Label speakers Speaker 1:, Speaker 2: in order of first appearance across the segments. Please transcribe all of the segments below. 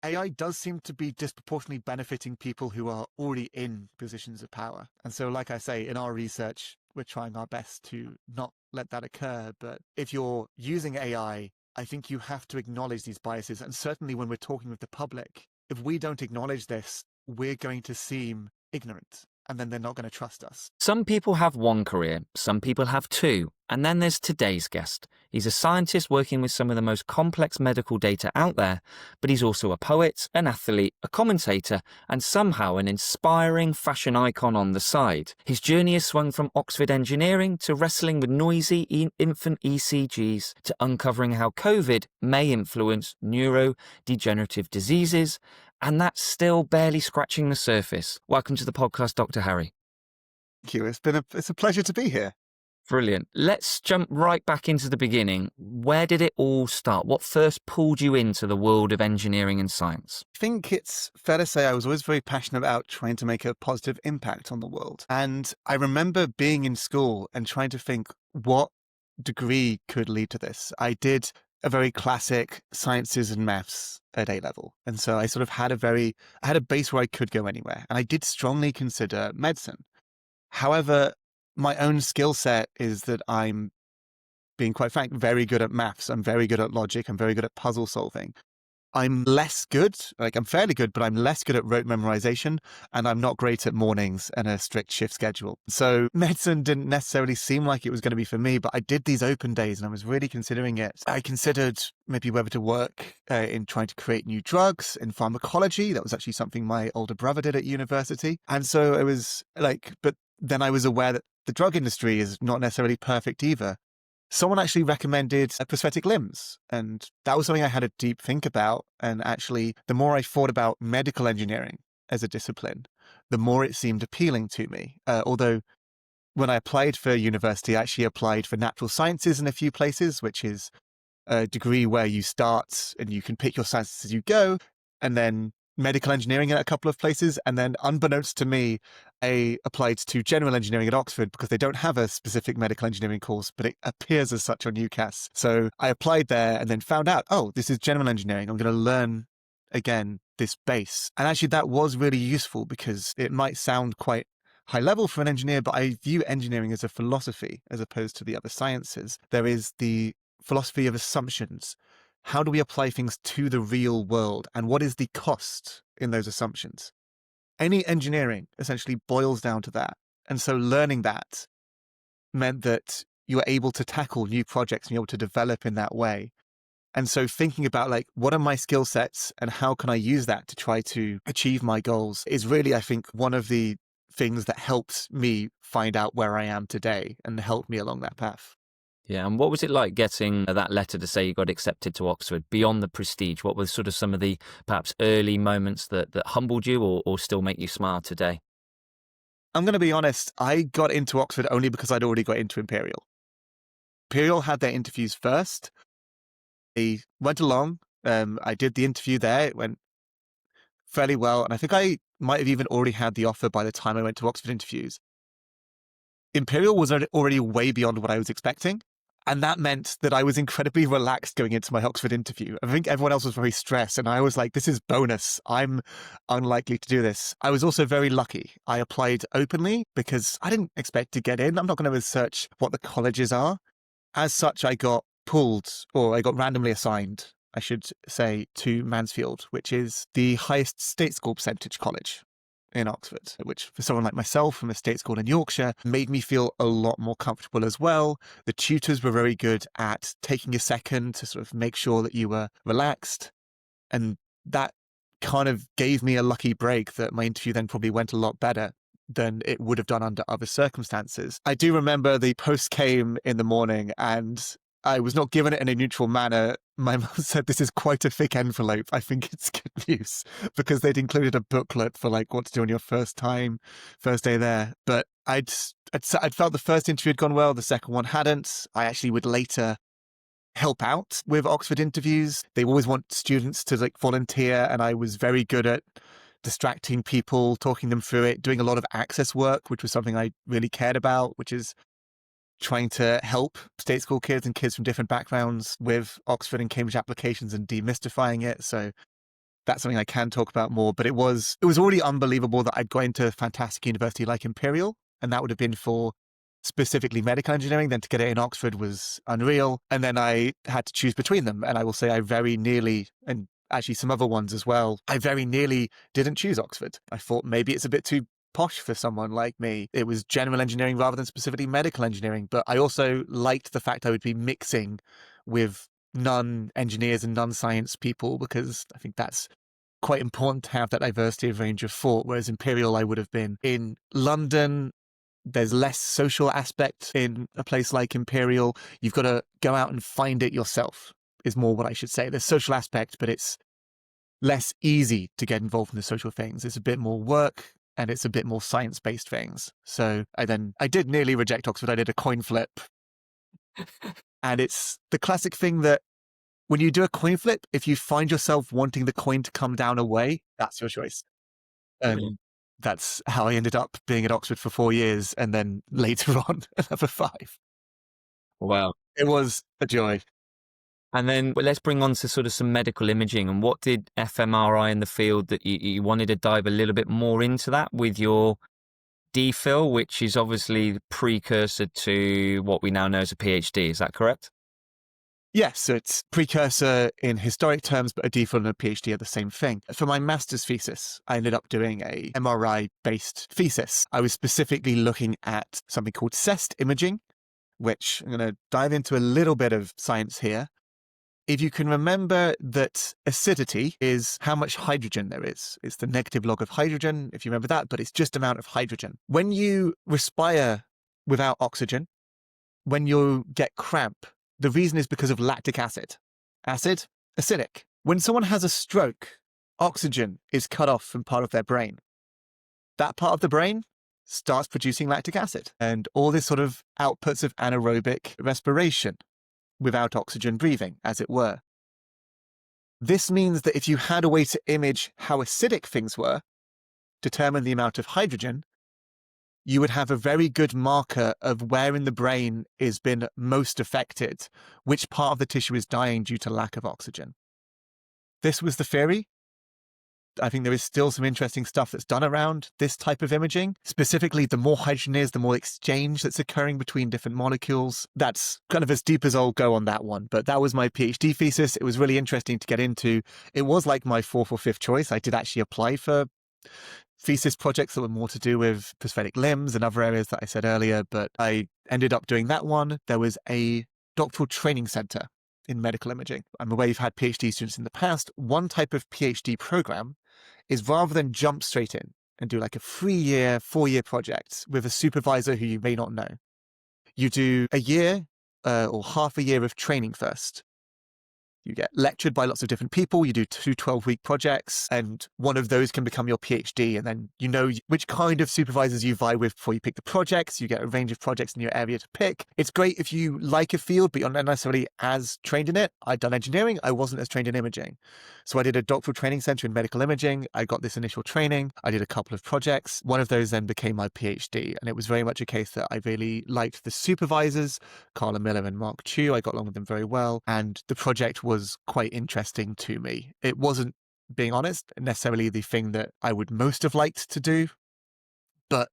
Speaker 1: AI does seem to be disproportionately benefiting people who are already in positions of power. And so, like I say, in our research, we're trying our best to not let that occur. But if you're using I think you have to acknowledge these biases. And certainly when we're talking with the public, if we don't acknowledge this, we're going to seem ignorant and then they're not going to trust us.
Speaker 2: Some people have one career, some people have two, and then there's today's guest. He's a scientist working with some of the most complex medical data out there, but he's also a poet, an athlete, a commentator, and somehow an inspiring fashion icon on the side. His journey has swung from Oxford engineering to wrestling with noisy infant ECGs to uncovering how COVID may influence neurodegenerative diseases, and that's still barely scratching the surface. Welcome to the podcast, Dr. Harry.
Speaker 1: Thank you. It's a pleasure to be here.
Speaker 2: Brilliant. Let's jump right back into the beginning. Where did it all start? What first pulled you into the world of engineering and science?
Speaker 1: I think it's fair to say I was always very passionate about trying to make a positive impact on the world. And I remember being in school and trying to think what degree could lead to this. I did a very classic sciences and maths at A level. And so I sort of had I had a base where I could go anywhere. And I did strongly consider medicine. However, my own skill set is that I'm, being quite frank, very good at maths. I'm very good at logic. I'm very good at puzzle solving. I'm less good, I'm fairly good, but I'm less good at rote memorization, and I'm not great at mornings and a strict shift schedule. So medicine didn't necessarily seem like it was going to be for me, but I did these open days and I was really considering it. I considered maybe whether to work in trying to create new drugs in pharmacology. That was actually something my older brother did at university. And so it was but then I was aware that the drug industry is not necessarily perfect either. Someone actually recommended prosthetic limbs, and that was something I had a deep think about. And actually, the more I thought about medical engineering as a discipline, the more it seemed appealing to me. Although when I applied for university, I actually applied for natural sciences in a few places, which is a degree where you start and you can pick your sciences as you go, and then medical engineering in a couple of places. And then unbeknownst to me, I applied to general engineering at Oxford because they don't have a specific medical engineering course, but it appears as such on UCAS. So I applied there and then found out, oh, this is general engineering. I'm going to learn again this base. And actually that was really useful because it might sound quite high level for an engineer, but I view engineering as a philosophy as opposed to the other sciences. There is the philosophy of assumptions. How do we apply things to the real world? And what is the cost in those assumptions? Any engineering essentially boils down to that. And so learning that meant that you were able to tackle new projects and you're able to develop in that way. And so thinking about what are my skill sets and how can I use that to try to achieve my goals is really, I think, one of the things that helped me find out where I am today and helped me along that path.
Speaker 2: Yeah, and what was it like getting that letter to say you got accepted to Oxford beyond the prestige? What were sort of some of the perhaps early moments that humbled you or still make you smile today?
Speaker 1: I'm going to be honest, I got into Oxford only because I'd already got into Imperial. Imperial had their interviews first. They went along. I did the interview there. It went fairly well. And I think I might have even already had the offer by the time I went to Oxford interviews. Imperial was already way beyond what I was expecting. And that meant that I was incredibly relaxed going into my Oxford interview. I think everyone else was very stressed. And I was like, this is bonus. I'm unlikely to do this. I was also very lucky. I applied openly because I didn't expect to get in. I'm not going to research what the colleges are. As such, I got randomly assigned, I should say, to Mansfield, which is the highest state school percentage college in Oxford, which for someone like myself from a state school in Yorkshire made me feel a lot more comfortable as well. The tutors were very good at taking a second to sort of make sure that you were relaxed. And that kind of gave me a lucky break that my interview then probably went a lot better than it would have done under other circumstances. I do remember the post came in the morning and I was not given it in a neutral manner. My mum said, this is quite a thick envelope. I think it's good news because they'd included a booklet for what to do on your first day there. But I'd felt the first interview had gone well. The second one hadn't. I actually would later help out with Oxford interviews. They always want students to volunteer. And I was very good at distracting people, talking them through it, doing a lot of access work, which was something I really cared about, which is trying to help state school kids and kids from different backgrounds with Oxford and Cambridge applications and demystifying it. So that's something I can talk about more. But it was already unbelievable that I'd gone into a fantastic university like Imperial, and that would have been for specifically medical engineering. Then to get it in Oxford was unreal. And then I had to choose between them. And I will say I very nearly, and actually some other ones as well, I very nearly didn't choose Oxford. I thought maybe it's a bit too posh for someone like me. It was general engineering rather than specifically medical engineering. But I also liked the fact I would be mixing with non-engineers and non-science people, because I think that's quite important to have that diversity of range of thought. Whereas Imperial, I would have been in London. There's less social aspect in a place like Imperial. You've got to go out and find it yourself, is more what I should say. There's social aspect, but it's less easy to get involved in the social things. It's a bit more work and it's a bit more science-based things. So I did nearly reject Oxford. I did a coin flip. And it's the classic thing that when you do a coin flip, if you find yourself wanting the coin to come down away, that's your choice.
Speaker 2: Brilliant.
Speaker 1: And that's how I ended up being at Oxford for 4 years and then later on another 5.
Speaker 2: Wow.
Speaker 1: It was a joy.
Speaker 2: And then let's bring on to sort of some medical imaging. And what did fMRI in the field that you wanted to dive a little bit more into that with your DPhil, which is obviously the precursor to what we now know as a PhD. Is that correct?
Speaker 1: Yes, so it's precursor in historic terms, but a DPhil and a PhD are the same thing. For my master's thesis, I ended up doing a MRI-based thesis. I was specifically looking at something called CEST imaging, which I'm going to dive into a little bit of science here. If you can remember that acidity is how much hydrogen there is. It's the negative log of hydrogen, if you remember that, but it's just amount of hydrogen. When you respire without oxygen, when you get cramp, the reason is because of lactic acid. Acid, acidic. When someone has a stroke, oxygen is cut off from part of their brain. That part of the brain starts producing lactic acid and all this sort of outputs of anaerobic respiration without oxygen breathing, as it were. This means that if you had a way to image how acidic things were, determine the amount of hydrogen, you would have a very good marker of where in the brain is been most affected, which part of the tissue is dying due to lack of oxygen. This was the theory. I think there is still some interesting stuff that's done around this type of imaging. Specifically, the more hydrogen is, the more exchange that's occurring between different molecules. That's kind of as deep as I'll go on that one. But that was my PhD thesis. It was really interesting to get into. It was like my 4th or 5th choice. I did actually apply for thesis projects that were more to do with prosthetic limbs and other areas that I said earlier, but I ended up doing that one. There was a doctoral training center in medical imaging. I'm aware you've had PhD students in the past. One type of PhD program is rather than jump straight in and do like a 3-year, 4-year project with a supervisor who you may not know, you do a year or half a year of training first. You get lectured by lots of different people. You do 2 12-week projects, and one of those can become your PhD. And then you know which kind of supervisors you vie with before you pick the projects. You get a range of projects in your area to pick. It's great if you like a field, but you're not necessarily as trained in it. I'd done engineering. I wasn't as trained in imaging. So I did a doctoral training center in medical imaging. I got this initial training. I did a couple of projects. One of those then became my PhD. And it was very much a case that I really liked the supervisors, Carla Miller and Mark Chu. I got along with them very well. And the project was quite interesting to me. It wasn't, being honest, necessarily the thing that I would most have liked to do, but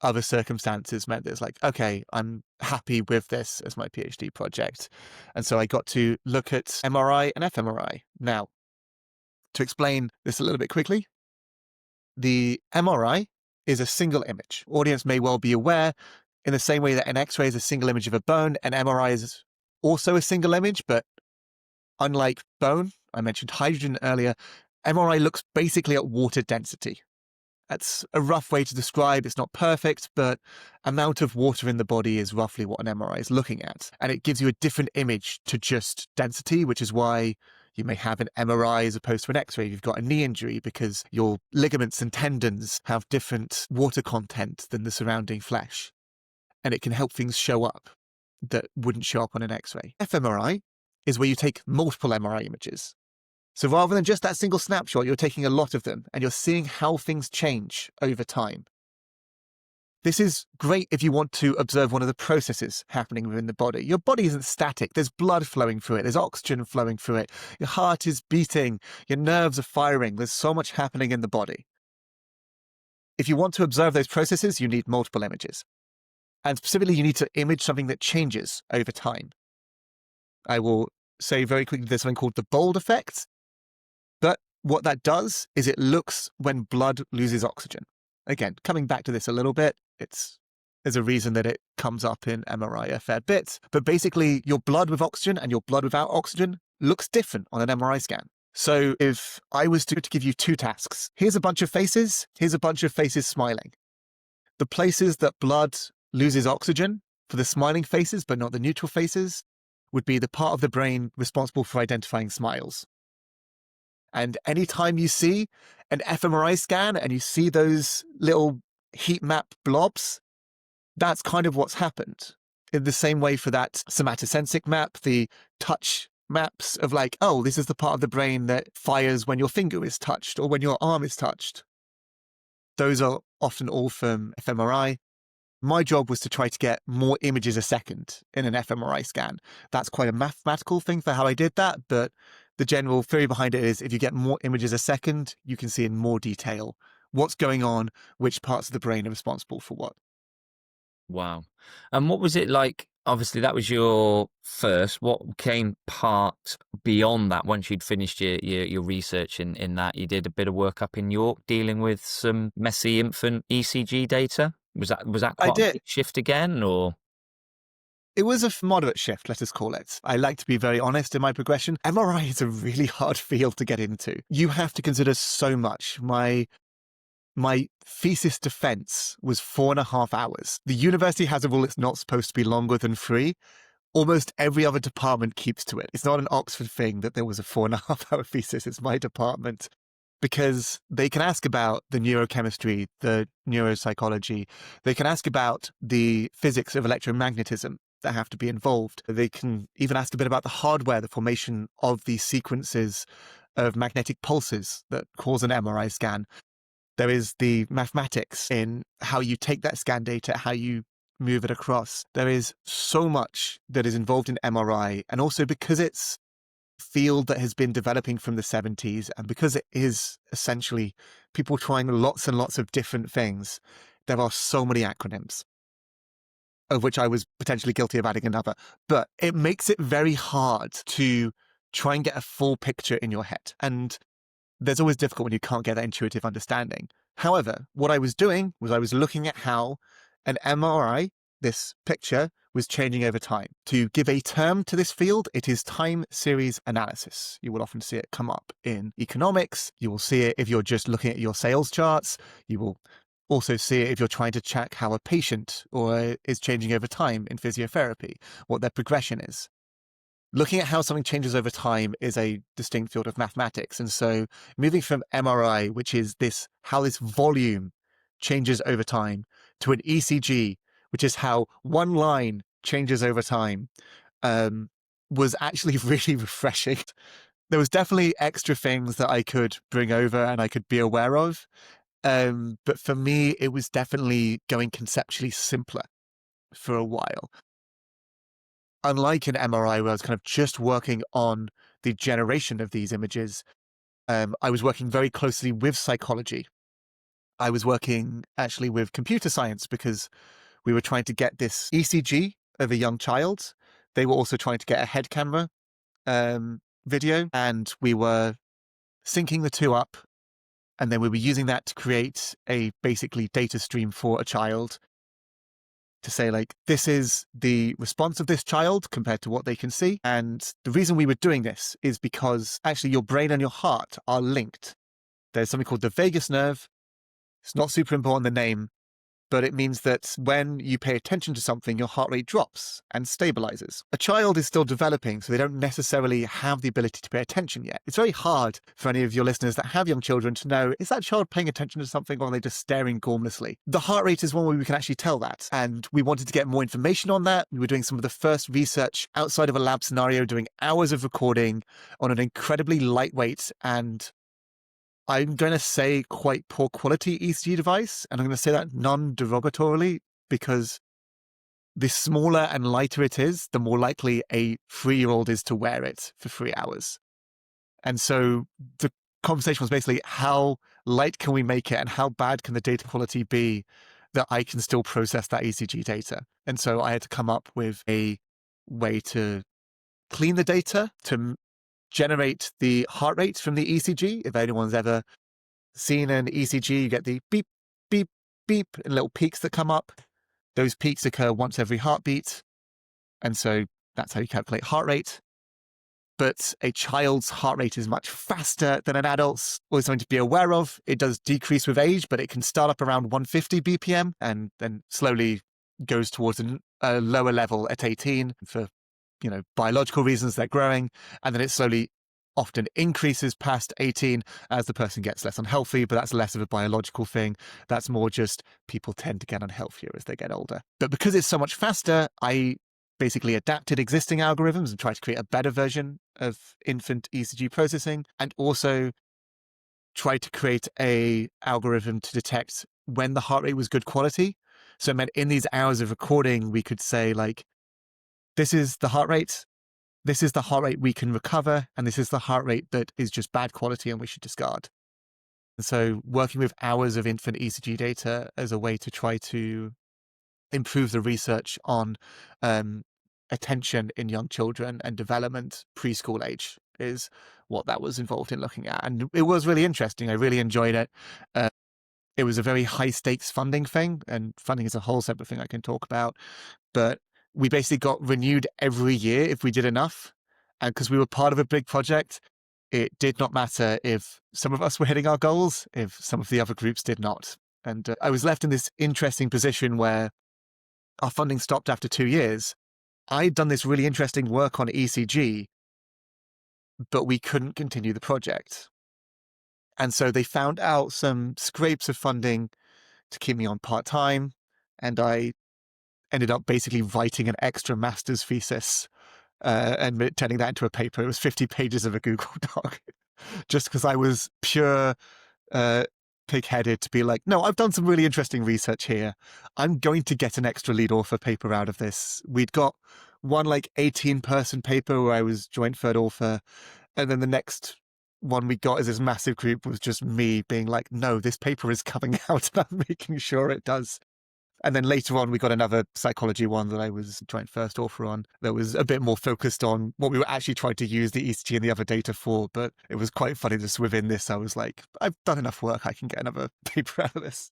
Speaker 1: other circumstances meant that it's like, okay, I'm happy with this as my PhD project. And so I got to look at MRI and fMRI. Now, to explain this a little bit quickly, the MRI is a single image. Audience may well be aware, in the same way that an X-ray is a single image of a bone, an MRI is also a single image, but unlike bone, I mentioned hydrogen earlier, MRI looks basically at water density. That's a rough way to describe. It's not perfect, but amount of water in the body is roughly what an MRI is looking at. And it gives you a different image to just density, which is why you may have an MRI as opposed to an X-ray if you've got a knee injury, because your ligaments and tendons have different water content than the surrounding flesh. And it can help things show up that wouldn't show up on an X-ray. fMRI is where you take multiple MRI images. So rather than just that single snapshot, you're taking a lot of them and you're seeing how things change over time. This is great if you want to observe one of the processes happening within the body. Your body isn't static. There's blood flowing through it. There's oxygen flowing through it. Your heart is beating. Your nerves are firing. There's so much happening in the body. If you want to observe those processes, you need multiple images. And specifically, you need to image something that changes over time. I will say very quickly, there's something called the bold effect. But what that does is it looks when blood loses oxygen. Again, coming back to this a little bit, there's a reason that it comes up in MRI a fair bit. But basically, your blood with oxygen and your blood without oxygen looks different on an MRI scan. So if I was to give you two tasks, here's a bunch of faces, here's a bunch of faces smiling. The places that blood loses oxygen for the smiling faces, but not the neutral faces, would be the part of the brain responsible for identifying smiles. And anytime you see an fMRI scan and you see those little heat map blobs, that's kind of what's happened. In the same way for that somatosensic map, the touch maps of like, oh, this is the part of the brain that fires when your finger is touched or when your arm is touched. Those are often all from fMRI. My job was to try to get more images a second in an fMRI scan. That's quite a mathematical thing for how I did that, but the general theory behind it is if you get more images a second, you can see in more detail what's going on, which parts of the brain are responsible for what.
Speaker 2: Wow. And what was it like? Obviously, that was your first. What came part beyond that once you'd finished your research in that? You did a bit of work up in York dealing with some messy infant ECG data. Was that
Speaker 1: I
Speaker 2: quite a
Speaker 1: did.
Speaker 2: big shift again, or?
Speaker 1: It was a moderate shift, let us call it. I like to be very honest in my progression. MRI is a really hard field to get into. You have to consider so much. My thesis defense was 4.5 hours. The university has a rule it's not supposed to be longer than 3. Almost every other department keeps to it. It's not an Oxford thing that there was a 4.5 hour thesis. It's my department. Because they can ask about the neurochemistry, the neuropsychology. They can ask about the physics of electromagnetism that have to be involved. They can even ask a bit about the hardware, the formation of these sequences of magnetic pulses that cause an MRI scan. There is the mathematics in how you take that scan data, how you move it across. There is so much that is involved in MRI, and also because it's a field that has been developing from the 70s, and because it is essentially people trying lots and lots of different things, there are so many acronyms, of which I was potentially guilty of adding another. But it makes it very hard to try and get a full picture in your head. And there's always difficult when you can't get that intuitive understanding. However, what I was doing was I was looking at how an MRI, this picture, was changing over time. To give a term to this field, it is time series analysis. You will often see it come up in economics. You will see it if you're just looking at your sales charts. You will also see it if you're trying to check how a patient is changing over time in physiotherapy, what their progression is. Looking at how something changes over time is a distinct field of mathematics. And so moving from MRI, which is how this volume changes over time, to an ECG, which is how one line changes over time, was actually really refreshing. There was definitely extra things that I could bring over and I could be aware of. But for me, it was definitely going conceptually simpler for a while. Unlike an MRI where I was kind of just working on the generation of these images, I was working very closely with psychology. I was working actually with computer science because we were trying to get this ECG of a young child. They were also trying to get a head camera video, and we were syncing the two up. And then we were using that to create a basically data stream for a child to say, like, this is the response of this child compared to what they can see. And the reason we were doing this is because actually your brain and your heart are linked. There's something called the vagus nerve. It's not super important, the name, but it means that when you pay attention to something, your heart rate drops and stabilizes. A child is still developing, so they don't necessarily have the ability to pay attention yet. It's very hard for any of your listeners that have young children to know, is that child paying attention to something or are they just staring gormlessly? The heart rate is one way we can actually tell that. And we wanted to get more information on that. We were doing some of the first research outside of a lab scenario, doing hours of recording on an incredibly lightweight and I'm going to say quite poor quality ECG device, and I'm going to say that non-derogatorily because the smaller and lighter it is, the more likely a 3-year-old is to wear it for 3 hours. And so the conversation was basically how light can we make it and how bad can the data quality be that I can still process that ECG data? And so I had to come up with a way to clean the data, to generate the heart rate from the ECG. If anyone's ever seen an ECG, you get the beep, beep, beep, and little peaks that come up. Those peaks occur once every heartbeat. And so that's how you calculate heart rate. But a child's heart rate is much faster than an adult's. Always something to be aware of. It does decrease with age, but it can start up around 150 BPM and then slowly goes towards a lower level at 18 for, biological reasons they're growing. And then it slowly often increases past 18 as the person gets less unhealthy, but that's less of a biological thing. That's more just people tend to get unhealthier as they get older. But because it's so much faster, I basically adapted existing algorithms and tried to create a better version of infant ECG processing, and also tried to create a algorithm to detect when the heart rate was good quality. So it meant in these hours of recording, we could say like, this is the heart rate, this is the heart rate we can recover, and this is the heart rate that is just bad quality and we should discard. And so working with hours of infant ECG data as a way to try to improve the research on attention in young children and development preschool age is what that was involved in looking at. And it was really interesting. I really enjoyed it. It was a very high stakes funding thing, and funding is a whole separate thing I can talk about. But we basically got renewed every year if we did enough. And because we were part of a big project, it did not matter if some of us were hitting our goals, if some of the other groups did not. And I was left in this interesting position where our funding stopped after 2 years. I'd done this really interesting work on ECG, but we couldn't continue the project. And so they found out some scrapes of funding to keep me on part-time, and I ended up basically writing an extra master's thesis and turning that into a paper. It was 50 pages of a Google Doc, just because I was pure pig-headed to be like, no, I've done some really interesting research here. I'm going to get an extra lead author paper out of this. We'd got one 18-person paper where I was joint third author, and then the next one we got as this massive group was just me being like, no, this paper is coming out and I'm making sure it does. And then later on, we got another psychology one that I was joint first author on that was a bit more focused on what we were actually trying to use the ECG and the other data for. But it was quite funny just within this. I was like, I've done enough work. I can get another paper out of this.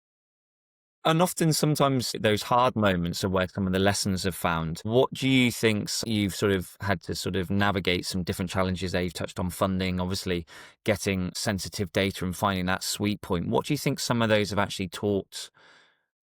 Speaker 2: And often, sometimes those hard moments are where some of the lessons are found. What do you think you've sort of had to sort of navigate some different challenges there? You've touched on funding, obviously getting sensitive data and finding that sweet point. What do you think some of those have actually taught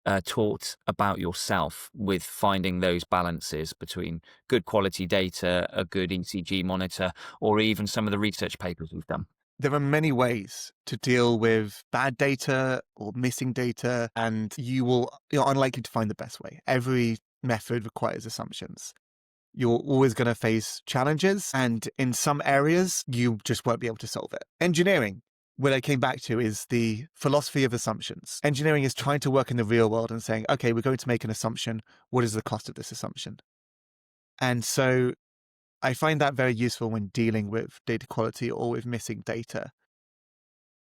Speaker 2: about yourself with finding those balances between good quality data, a good ECG monitor, or even some of the research papers we've done?
Speaker 1: There are many ways to deal with bad data or missing data, and you're unlikely to find the best way. Every method requires assumptions. You're always going to face challenges, and in some areas, you just won't be able to solve it. Engineering, what I came back to, is the philosophy of assumptions. Engineering is trying to work in the real world and saying, okay, we're going to make an assumption. What is the cost of this assumption? And so I find that very useful when dealing with data quality or with missing data.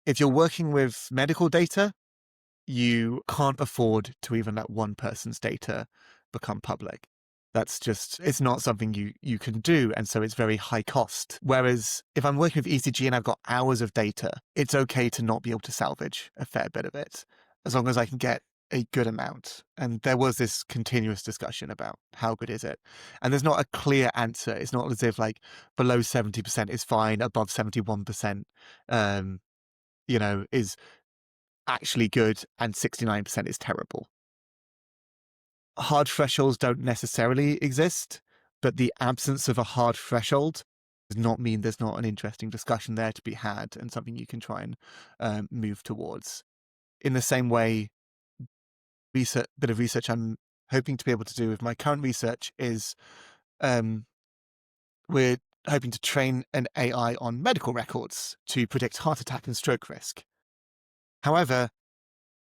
Speaker 1: If you're working with medical data, you can't afford to even let one person's data become public. It's not something you can do. And so it's very high cost. Whereas if I'm working with ECG and I've got hours of data, it's okay to not be able to salvage a fair bit of it, as long as I can get a good amount. And there was this continuous discussion about how good is it? And there's not a clear answer. It's not as if below 70% is fine, above 71%, is actually good, and 69% is terrible. Hard thresholds don't necessarily exist, but the absence of a hard threshold does not mean there's not an interesting discussion there to be had and something you can try and move towards. In the same way, bit of research I'm hoping to be able to do with my current research is we're hoping to train an AI on medical records to predict heart attack and stroke risk. However,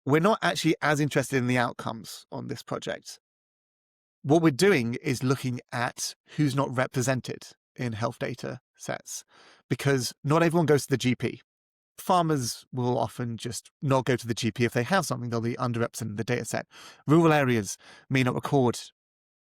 Speaker 1: we're not actually as interested in the outcomes on this project. What we're doing is looking at who's not represented in health data sets, because not everyone goes to the GP. Farmers will often just not go to the GP if they have something, they'll be underrepresented in the data set. Rural areas may not record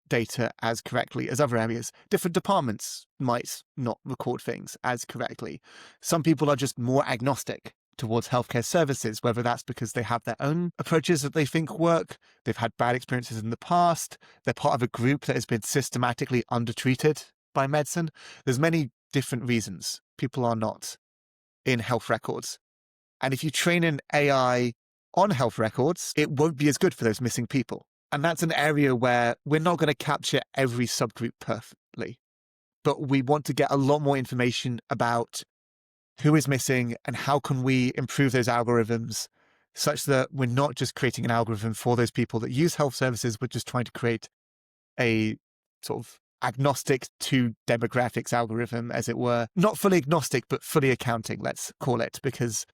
Speaker 1: data as correctly as other areas. Different departments might not record things as correctly. Some people are just more agnostic towards healthcare services, whether that's because they have their own approaches that they think work, they've had bad experiences in the past, they're part of a group that has been systematically undertreated by medicine. There's many different reasons people are not in health records. And if you train an AI on health records, it won't be as good for those missing people. And that's an area where we're not going to capture every subgroup perfectly, but we want to get a lot more information about who is missing and how can we improve those algorithms such that we're not just creating an algorithm for those people that use health services, we're just trying to create a sort of agnostic to demographics algorithm, as it were. Not fully agnostic, but fully accounting, let's call it, because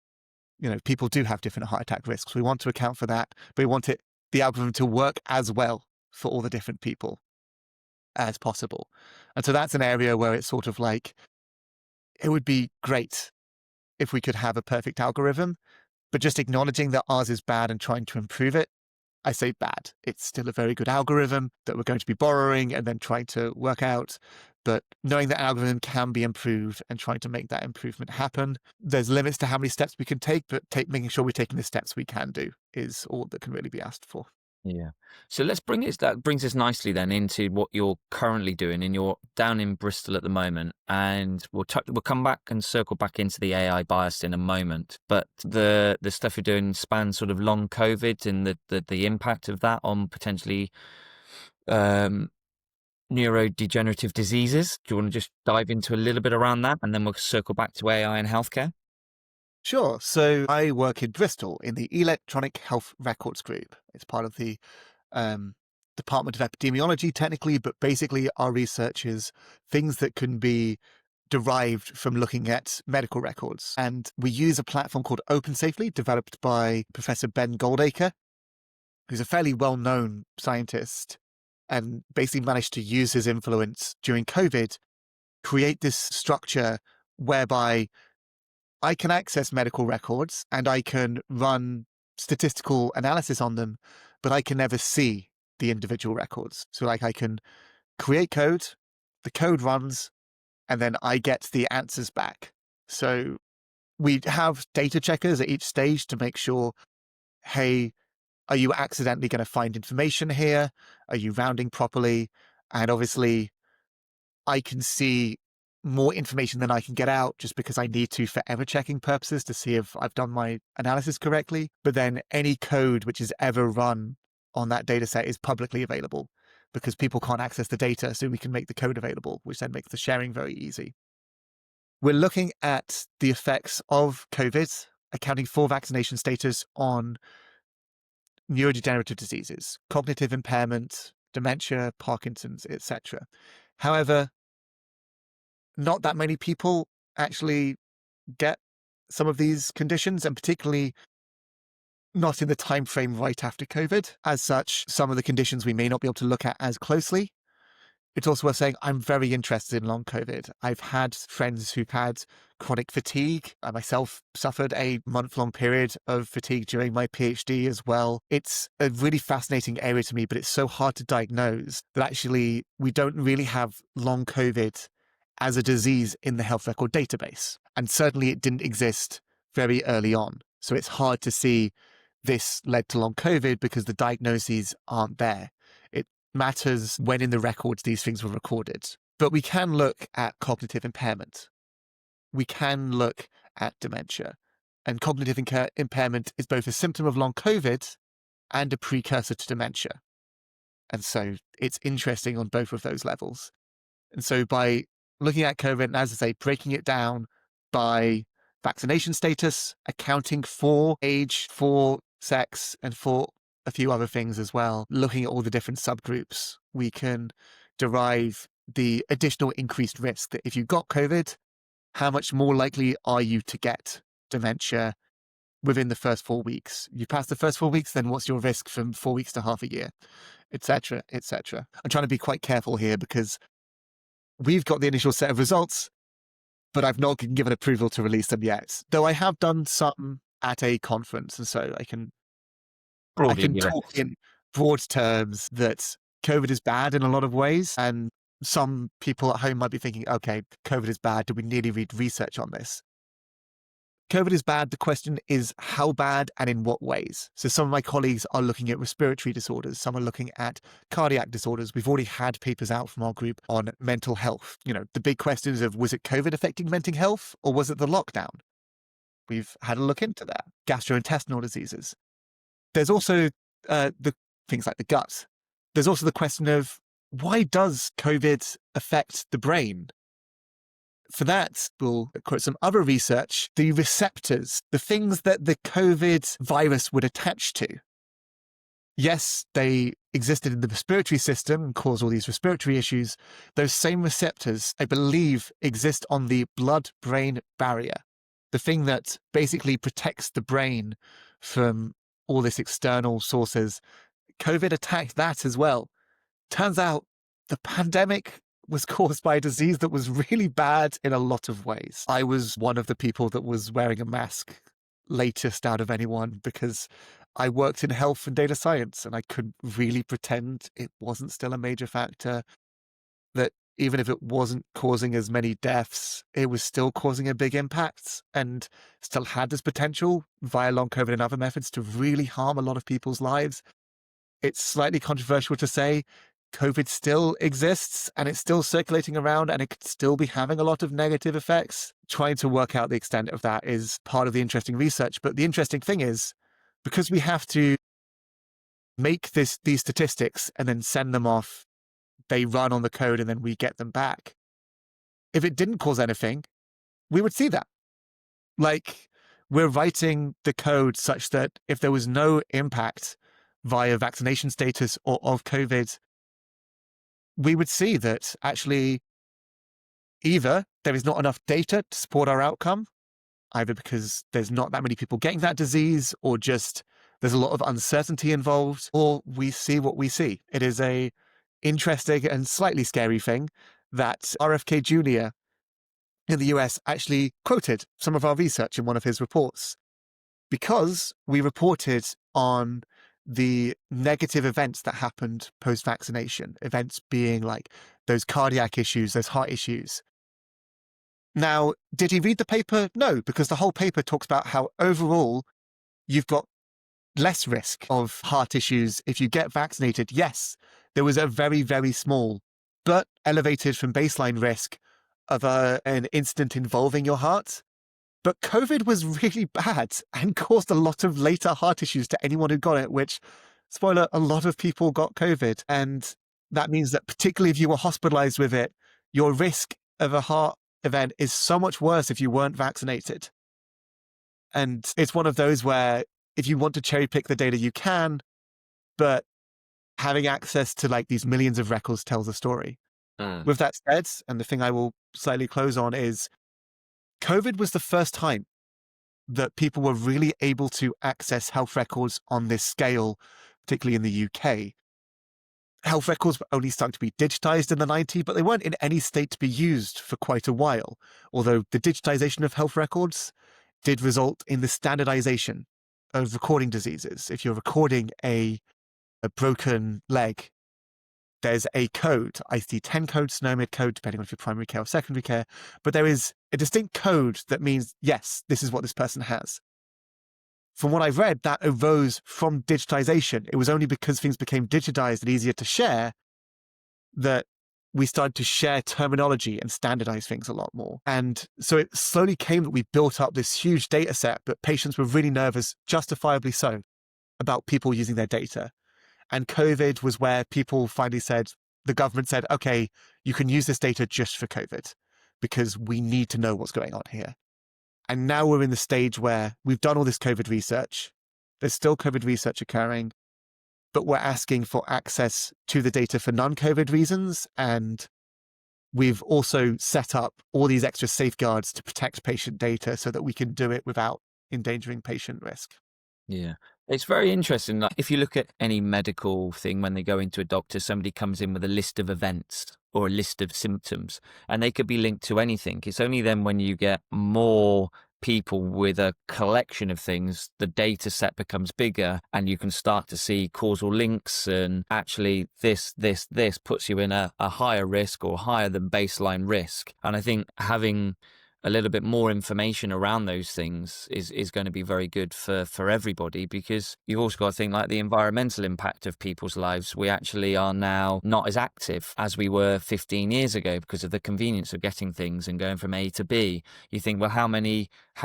Speaker 1: people do have different heart attack risks. We want to account for that, but we want the algorithm to work as well for all the different people as possible. And so that's an area where it's sort of like, it would be great if we could have a perfect algorithm, but just acknowledging that ours is bad and trying to improve it. I say bad. It's still a very good algorithm that we're going to be borrowing and then trying to work out. But knowing that algorithm can be improved and trying to make that improvement happen. There's limits to how many steps we can take, but making sure we're taking the steps we can do is all that can really be asked for.
Speaker 2: Yeah. So that brings us nicely then into what you're currently doing, and you're down in Bristol at the moment, and we'll come back and circle back into the AI bias in a moment. But the stuff you're doing spans sort of long COVID and the impact of that on potentially neurodegenerative diseases. Do you want to just dive into a little bit around that, and then we'll circle back to AI and healthcare?
Speaker 1: Sure. So I work in Bristol in the Electronic Health Records Group. It's part of the Department of Epidemiology, technically, but basically our research is things that can be derived from looking at medical records. And we use a platform called OpenSafely, developed by Professor Ben Goldacre, who's a fairly well-known scientist, and basically managed to use his influence during COVID, create this structure whereby I can access medical records and I can run statistical analysis on them, but I can never see the individual records. So like I can create code, the code runs, and then I get the answers back. So we have data checkers at each stage to make sure, hey, are you accidentally going to find information here? Are you rounding properly? And obviously I can see more information than I can get out just because I need to for error checking purposes to see if I've done my analysis correctly. But then any code which is ever run on that data set is publicly available because people can't access the data, so we can make the code available, which then makes the sharing very easy. We're looking at the effects of COVID, accounting for vaccination status on neurodegenerative diseases, cognitive impairment, dementia, Parkinson's, etc. However, not that many people actually get some of these conditions, and particularly not in the time frame right after COVID. As such, some of the conditions we may not be able to look at as closely. It's also worth saying I'm very interested in long COVID. I've had friends who've had chronic fatigue. I myself suffered a month-long period of fatigue during my PhD as well. It's a really fascinating area to me, but it's so hard to diagnose that actually we don't really have long COVID as a disease in the health record database. And certainly it didn't exist very early on. So it's hard to see this led to long COVID because the diagnoses aren't there. It matters when in the records these things were recorded. But we can look at cognitive impairment. We can look at dementia. And cognitive impairment is both a symptom of long COVID and a precursor to dementia. And so it's interesting on both of those levels. And so by looking at COVID, and as I say, breaking it down by vaccination status, accounting for age, for sex, and for a few other things as well, looking at all the different subgroups, we can derive the additional increased risk that if you got COVID, how much more likely are you to get dementia within the first 4 weeks? You pass the first 4 weeks, then what's your risk from 4 weeks to half a year, etc., etc. I'm trying to be quite careful here because we've got the initial set of results, but I've not been given approval to release them yet. Though I have done some at a conference, and so I
Speaker 2: Broadly,
Speaker 1: can
Speaker 2: yeah.
Speaker 1: talk in broad terms that COVID is bad in a lot of ways, and some people at home might be thinking, okay, COVID is bad. Do we need read research on this? COVID is bad. The question is how bad and in what ways. So some of my colleagues are looking at respiratory disorders. Some are looking at cardiac disorders. We've already had papers out from our group on mental health. You know, the big questions of was it COVID affecting mental health or was it the lockdown? We've had a look into that. Gastrointestinal diseases. There's also the things like the gut. There's also the question of why does COVID affect the brain? For that, we'll quote some other research, the receptors, the things that the COVID virus would attach to. Yes, they existed in the respiratory system and cause all these respiratory issues. Those same receptors, I believe, exist on the blood-brain barrier, the thing that basically protects the brain from all these external sources. COVID attacked that as well. Turns out the pandemic was caused by a disease that was really bad in a lot of ways. I was one of the people that was wearing a mask latest out of anyone because I worked in health and data science and I couldn't really pretend it wasn't still a major factor, that even if it wasn't causing as many deaths, it was still causing a big impact and still had this potential via long COVID and other methods to really harm a lot of people's lives. It's slightly controversial to say COVID still exists and it's still circulating around and it could still be having a lot of negative effects. Trying to work out the extent of that is part of the interesting research. But the interesting thing is, because we have to make these statistics and then send them off, they run on the code and then we get them back. If it didn't cause anything, we would see that. Like, we're writing the code such that if there was no impact via vaccination status or of COVID, we would see that actually either there is not enough data to support our outcome, either because there's not that many people getting that disease, or just there's a lot of uncertainty involved, or we see what we see. It is a interesting and slightly scary thing that RFK Jr. in the US actually quoted some of our research in one of his reports because we reported on the negative events that happened post-vaccination, events being like those cardiac issues, those heart issues. Now, did he read the paper? No, because the whole paper talks about how overall you've got less risk of heart issues if you get vaccinated. Yes, there was a very, very small but elevated from baseline risk of an incident involving your heart. But COVID was really bad and caused a lot of later heart issues to anyone who got it, which, spoiler, a lot of people got COVID. And that means that particularly if you were hospitalized with it, your risk of a heart event is so much worse if you weren't vaccinated. And it's one of those where if you want to cherry pick the data, you can, but having access to like these millions of records tells a story. With that said, and the thing I will slightly close on is COVID was the first time that people were really able to access health records on this scale, particularly in the UK. Health records were only starting to be digitized in the 90s, but they weren't in any state to be used for quite a while. Although the digitization of health records did result in the standardization of recording diseases. If you're recording a broken leg, there's a code, ICD-10 code, SNOMED code, depending on if you're primary care or secondary care, but there is a distinct code that means, yes, this is what this person has. From what I've read, that arose from digitization. It was only because things became digitized and easier to share that we started to share terminology and standardize things a lot more. And so it slowly came that we built up this huge data set, but patients were really nervous, justifiably so, about people using their data. And COVID was where people finally said, the government said, okay, you can use this data just for COVID because we need to know what's going on here. And now we're in the stage where we've done all this COVID research. There's still COVID research occurring, but we're asking for access to the data for non-COVID reasons. And we've also set up all these extra safeguards to protect patient data so that we can do it without endangering patient risk.
Speaker 2: Yeah. It's very interesting. Like, if you look at any medical thing, when they go into a doctor, somebody comes in with a list of events or a list of symptoms, and they could be linked to anything. It's only then when you get more people with a collection of things, the data set becomes bigger and you can start to see causal links, and actually this puts you in a higher risk or higher than baseline risk. And I think having a little bit more information around those things is going to be very good for everybody, because you've also got to think like the environmental impact of people's lives. We actually are now not as active as we were 15 years ago because of the convenience of getting things and going from A to B. You think, well, how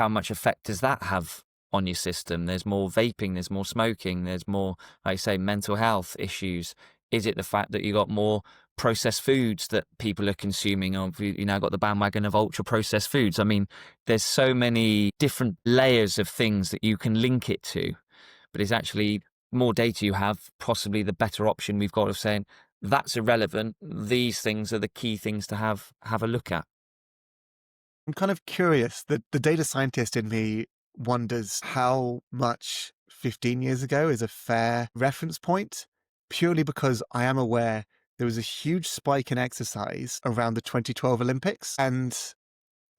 Speaker 2: much effect does that have on your system? There's more vaping, there's more smoking, there's more, like I say, mental health issues. Is it the fact that you got more processed foods that people are consuming? Or you now got the bandwagon of ultra processed foods? I mean, there's so many different layers of things that you can link it to, but it's actually more data you have, possibly the better option we've got of saying that's irrelevant. These things are the key things to have a look at.
Speaker 1: I'm kind of curious that the data scientist in me wonders how much 15 years ago is a fair reference point, purely because I am aware there was a huge spike in exercise around the 2012 Olympics. And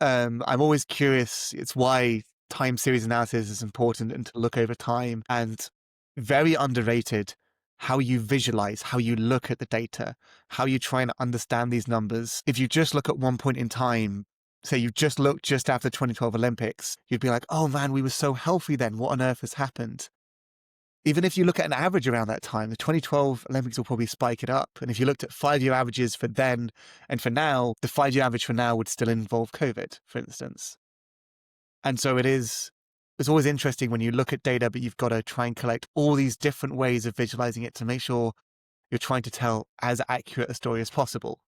Speaker 1: I'm always curious. It's why time series analysis is important and to look over time, and very underrated how you visualize, how you look at the data, how you try and understand these numbers. If you just look at one point in time, say you just looked just after the 2012 Olympics, you'd be like, oh man, we were so healthy then. What on earth has happened? Even if you look at an average around that time, the 2012 Olympics will probably spike it up. And if you looked at 5-year averages for then and for now, the 5-year average for now would still involve COVID, for instance. And so it's always interesting when you look at data, but you've got to try and collect all these different ways of visualizing it to make sure you're trying to tell as accurate a story as possible.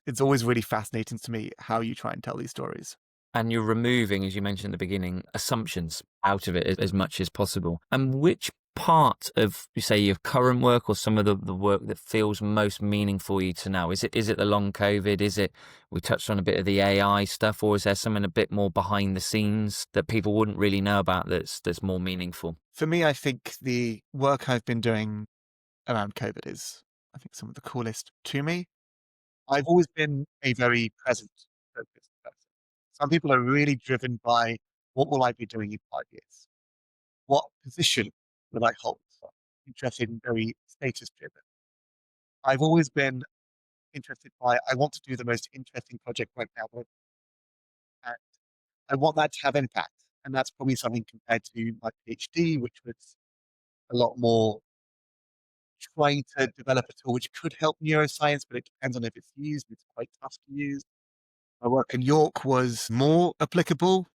Speaker 1: It's always really fascinating to me how you try and tell these stories.
Speaker 2: And you're removing, as you mentioned at the beginning, assumptions out of it as much as possible. And which part of, you say, your current work or some of the work that feels most meaningful you to now? Is it the long COVID? Is it, we touched on a bit of the AI stuff, or is there something a bit more behind the scenes that people wouldn't really know about that's more meaningful?
Speaker 1: For me, I think the work I've been doing around COVID is, I think, some of the coolest to me. I've always been a very present focused person. Some people are really driven by what will I be doing in 5 years? What position will I hold? So interested in very status driven. I've always been interested by I want to do the most interesting project right now, and I want that to have impact. And that's probably something compared to my PhD, which was a lot more trying to develop a tool which could help neuroscience, but it depends on if it's used. It's quite tough to use. My work in York was more applicable.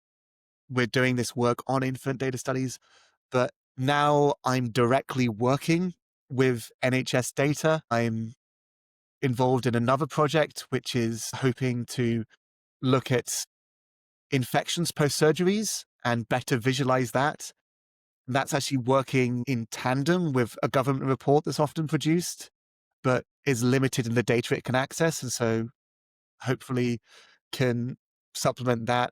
Speaker 1: We're doing this work on infant data studies, but now I'm directly working with NHS data. I'm involved in another project which is hoping to look at infections post surgeries and better visualize that. And that's actually working in tandem with a government report that's often produced, but is limited in the data it can access. And so hopefully can supplement that.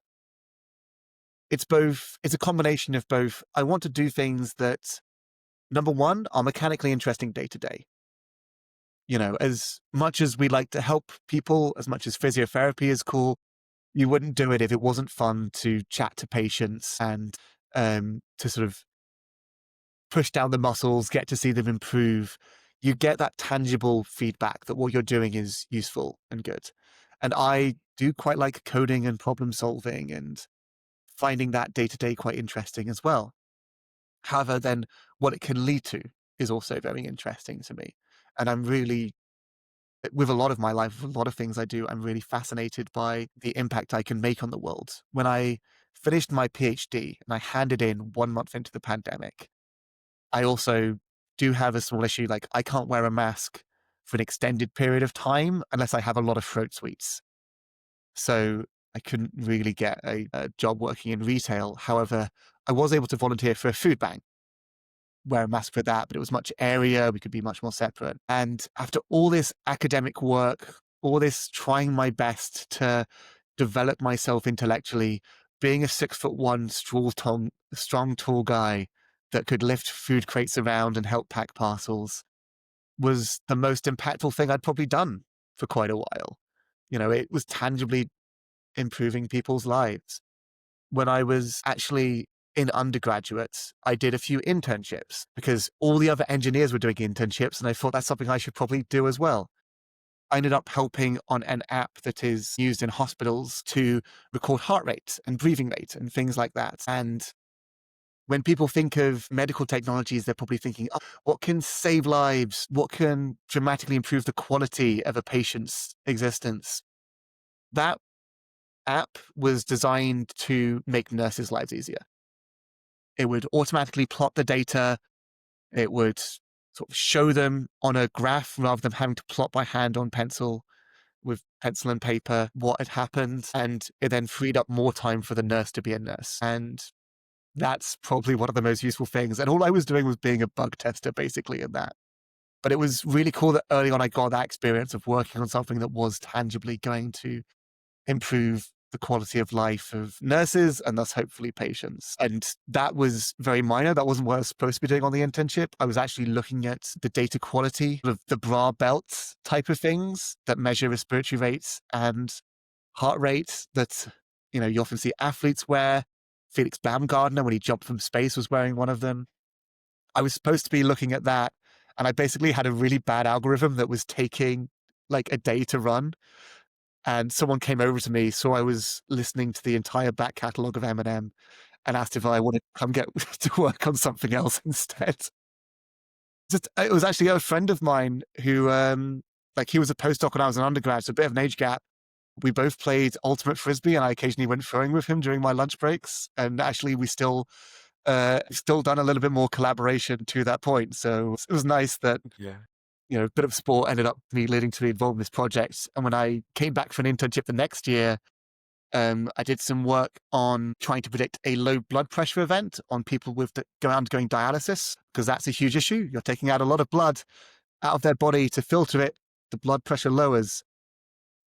Speaker 1: It's a combination of both. I want to do things that, number one, are mechanically interesting day to day. You know, as much as we like to help people, as much as physiotherapy is cool, you wouldn't do it if it wasn't fun to chat to patients and to sort of push down the muscles, get to see them improve. You get that tangible feedback that what you're doing is useful and good. And I do quite like coding and problem solving and finding that day to day quite interesting as well. However, then what it can lead to is also very interesting to me. And I'm really, with a lot of my life, with a lot of things I do, I'm really fascinated by the impact I can make on the world. When I finished my PhD and I handed in 1 month into the pandemic, I also do have a small issue. Like, I can't wear a mask for an extended period of time unless I have a lot of throat sweets. So I couldn't really get a job working in retail. However, I was able to volunteer for a food bank, wear a mask for that, but it was much airier. We could be much more separate. And after all this academic work, all this trying my best to develop myself intellectually, being a 6'1" strong, tall guy that could lift food crates around and help pack parcels was the most impactful thing I'd probably done for quite a while. It was tangibly improving people's lives. When I was actually in undergraduate, I did a few internships because all the other engineers were doing internships, and I thought that's something I should probably do as well. I ended up helping on an app that is used in hospitals to record heart rate and breathing rate and things like that. And when people think of medical technologies, they're probably thinking, oh, what can save lives? What can dramatically improve the quality of a patient's existence? That app was designed to make nurses' lives easier. It would automatically plot the data. It would sort of show them on a graph rather than having to plot by hand on pencil with pencil and paper what had happened. And it then freed up more time for the nurse to be a nurse. And that's probably one of the most useful things. And all I was doing was being a bug tester basically in that. But it was really cool that early on I got that experience of working on something that was tangibly going to improve the quality of life of nurses and thus hopefully patients. And that was very minor. That wasn't what I was supposed to be doing on the internship. I was actually looking at the data quality of the bra belt type of things that measure respiratory rates and heart rate that, you often see athletes wear. Felix Baumgartner, when he jumped from space, was wearing one of them. I was supposed to be looking at that. And I basically had a really bad algorithm that was taking like a day to run. And someone came over to me, so I was listening to the entire back catalogue of Eminem and asked if I wanted to come get to work on something else instead. It was actually a friend of mine who, he was a postdoc when I was an undergrad, so a bit of an age gap. We both played ultimate frisbee, and I occasionally went throwing with him during my lunch breaks. And actually, we still done a little bit more collaboration to that point. So it was nice that
Speaker 2: Yeah.
Speaker 1: a bit of sport ended up me leading to be involved in this project. And when I came back for an internship the next year, I did some work on trying to predict a low blood pressure event on people with undergoing dialysis, because that's a huge issue. You're taking out a lot of blood out of their body to filter it. The blood pressure lowers.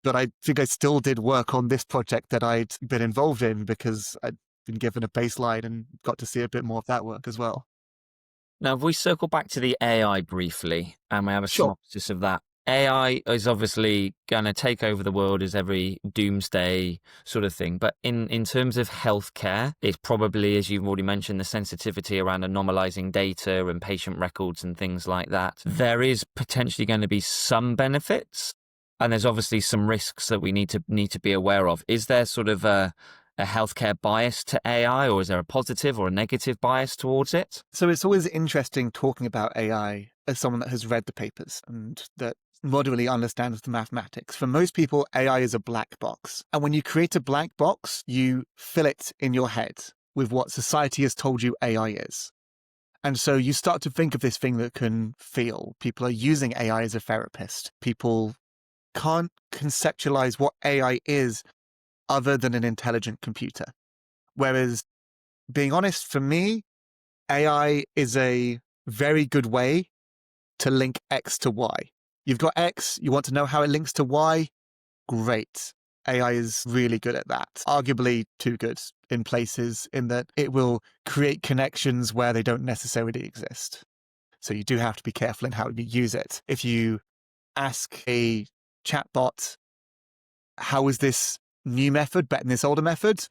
Speaker 1: But I think I still did work on this project that I'd been involved in because I'd been given a baseline and got to see a bit more of that work as well.
Speaker 2: Now, if we circle back to the AI briefly, and we have a
Speaker 1: Sure.
Speaker 2: synopsis of that, AI is obviously going to take over the world as every doomsday sort of thing. But in terms of healthcare, it's probably, as you've already mentioned, the sensitivity around anomalizing data and patient records and things like that. There is potentially going to be some benefits, and there's obviously some risks that we need to be aware of. Is there sort of a healthcare bias to AI, or is there a positive or a negative bias towards it?
Speaker 1: So it's always interesting talking about AI as someone that has read the papers and that moderately understands the mathematics. For most people, AI is a black box. And when you create a black box, you fill it in your head with what society has told you AI is. And so you start to think of this thing that can feel. People are using AI as a therapist. People can't conceptualize what AI is other than an intelligent computer. Whereas, being honest, for me, AI is a very good way to link X to Y. You've got X, you want to know how it links to Y? Great. AI is really good at that. Arguably too good in places in that it will create connections where they don't necessarily exist. So you do have to be careful in how you use it. If you ask a chatbot, how is this new method better than this older method?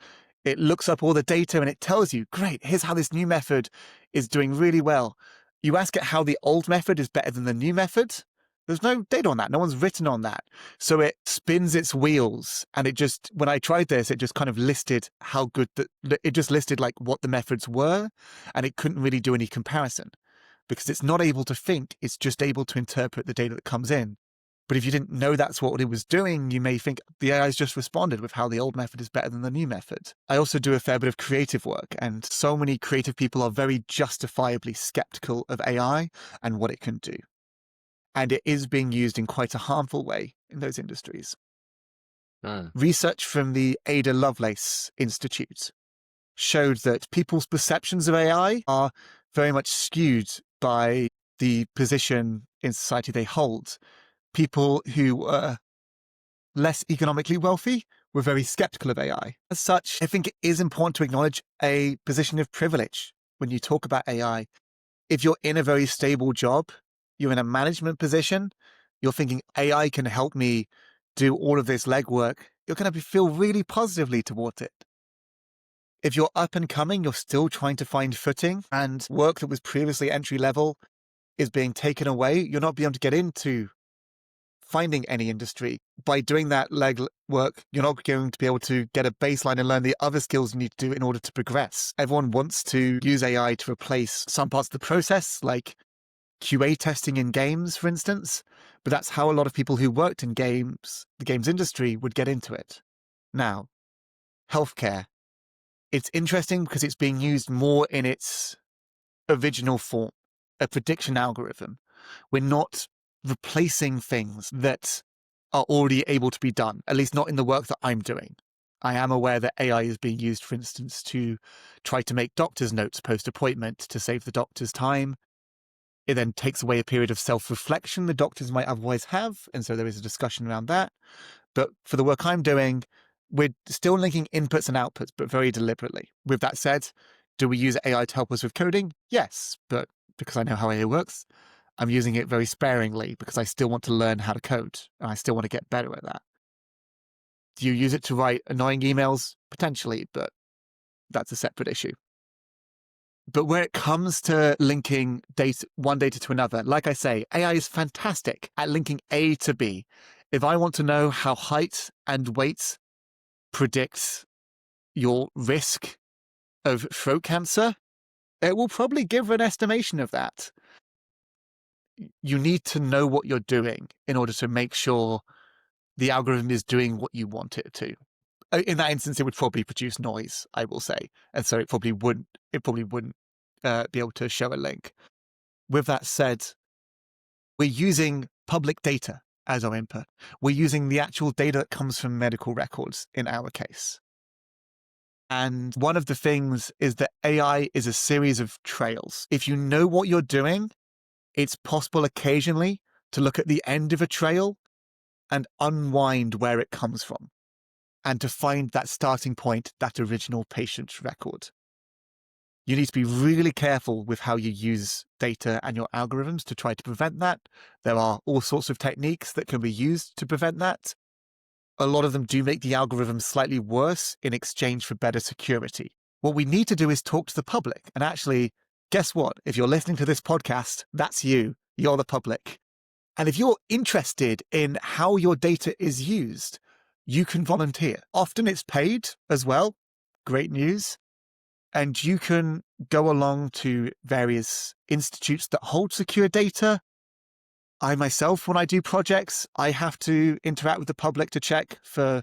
Speaker 1: It looks up all the data and it tells you, great, here's how this new method is doing really well. You ask it how the old method is better than the new method. There's no data on that. No one's written on that. So it spins its wheels. And when I tried this, it just kind of listed how good it just listed like what the methods were. And it couldn't really do any comparison because it's not able to think. It's just able to interpret the data that comes in. But if you didn't know that's what it was doing, you may think the AI's just responded with how the old method is better than the new method. I also do a fair bit of creative work, and so many creative people are very justifiably skeptical of AI and what it can do. And it is being used in quite a harmful way in those industries. Research from the Ada Lovelace Institute showed that people's perceptions of AI are very much skewed by the position in society they hold. People who were less economically wealthy, were very skeptical of AI. As such, I think it is important to acknowledge a position of privilege when you talk about AI. If you're in a very stable job, you're in a management position, you're thinking AI can help me do all of this legwork, you're going to feel really positively towards it. If you're up and coming, you're still trying to find footing, and work that was previously entry level is being taken away, you're not being able to get into finding any industry. By doing that leg work, you're not going to be able to get a baseline and learn the other skills you need to do in order to progress. Everyone wants to use AI to replace some parts of the process, like QA testing in games, for instance, but that's how a lot of people who worked in games, the games industry, would get into it. Now, healthcare. It's interesting because it's being used more in its original form, a prediction algorithm. We're not replacing things that are already able to be done, at least not in the work that I'm doing. I am aware that AI is being used, for instance, to try to make doctor's notes post-appointment to save the doctor's time. It then takes away a period of self-reflection the doctors might otherwise have, and so there is a discussion around that. But for the work I'm doing, we're still linking inputs and outputs, but very deliberately. With that said, do we use AI to help us with coding? Yes, but because I know how AI works, I'm using it very sparingly because I still want to learn how to code, and I still want to get better at that. Do you use it to write annoying emails? Potentially, but that's a separate issue. But where it comes to linking one data to another, like I say, AI is fantastic at linking A to B. If I want to know how height and weight predicts your risk of throat cancer, it will probably give an estimation of that. You need to know what you're doing in order to make sure the algorithm is doing what you want it to. In that instance, it would probably produce noise, I will say, and so it probably wouldn't be able to show a link. With that said, we're using public data as our input. We're using the actual data that comes from medical records in our case. And one of the things is that AI is a series of trails. If you know what you're doing, it's possible occasionally to look at the end of a trail and unwind where it comes from, and to find that starting point, that original patient record. You need to be really careful with how you use data and your algorithms to try to prevent that. There are all sorts of techniques that can be used to prevent that. A lot of them do make the algorithm slightly worse in exchange for better security. What we need to do is talk to the public. And actually, guess what? If you're listening to this podcast, that's you. You're the public. And if you're interested in how your data is used, you can volunteer. Often it's paid as well. Great news. And you can go along to various institutes that hold secure data. I myself, when I do projects, I have to interact with the public to check for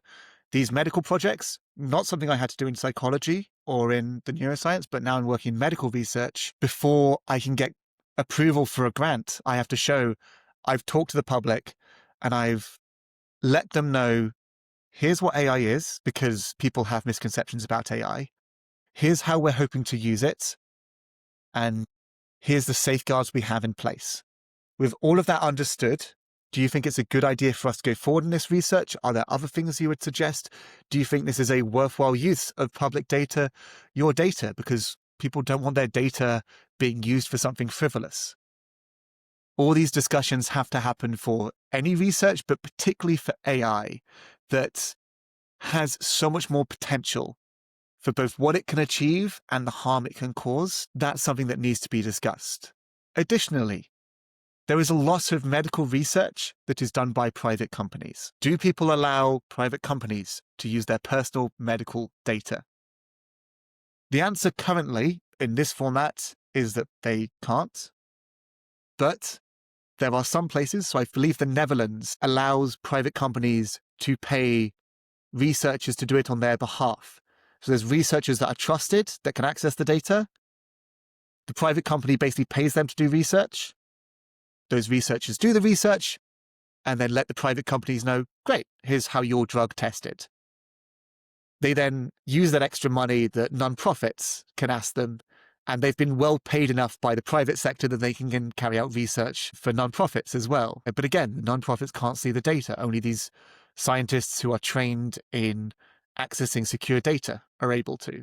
Speaker 1: these medical projects. Not something I had to do in psychology or in the neuroscience, but now I'm working in medical research. Before I can get approval for a grant, I have to show I've talked to the public and I've let them know, here's what AI is, because people have misconceptions about AI. Here's how we're hoping to use it. And here's the safeguards we have in place. With all of that understood, do you think it's a good idea for us to go forward in this research? Are there other things you would suggest? Do you think this is a worthwhile use of public data, your data? Because people don't want their data being used for something frivolous. All these discussions have to happen for any research, but particularly for AI, that has so much more potential for both what it can achieve and the harm it can cause. That's something that needs to be discussed. Additionally, there is a lot of medical research that is done by private companies. Do people allow private companies to use their personal medical data? The answer currently in this format is that they can't. But there are some places, so I believe the Netherlands allows private companies to pay researchers to do it on their behalf. So there's researchers that are trusted that can access the data. The private company basically pays them to do research. Those researchers do the research and then let the private companies know, great, here's how your drug tested. They then use that extra money that nonprofits can ask them, and they've been well paid enough by the private sector that they can carry out research for nonprofits as well. But again, the nonprofits can't see the data. Only these scientists who are trained in accessing secure data are able to.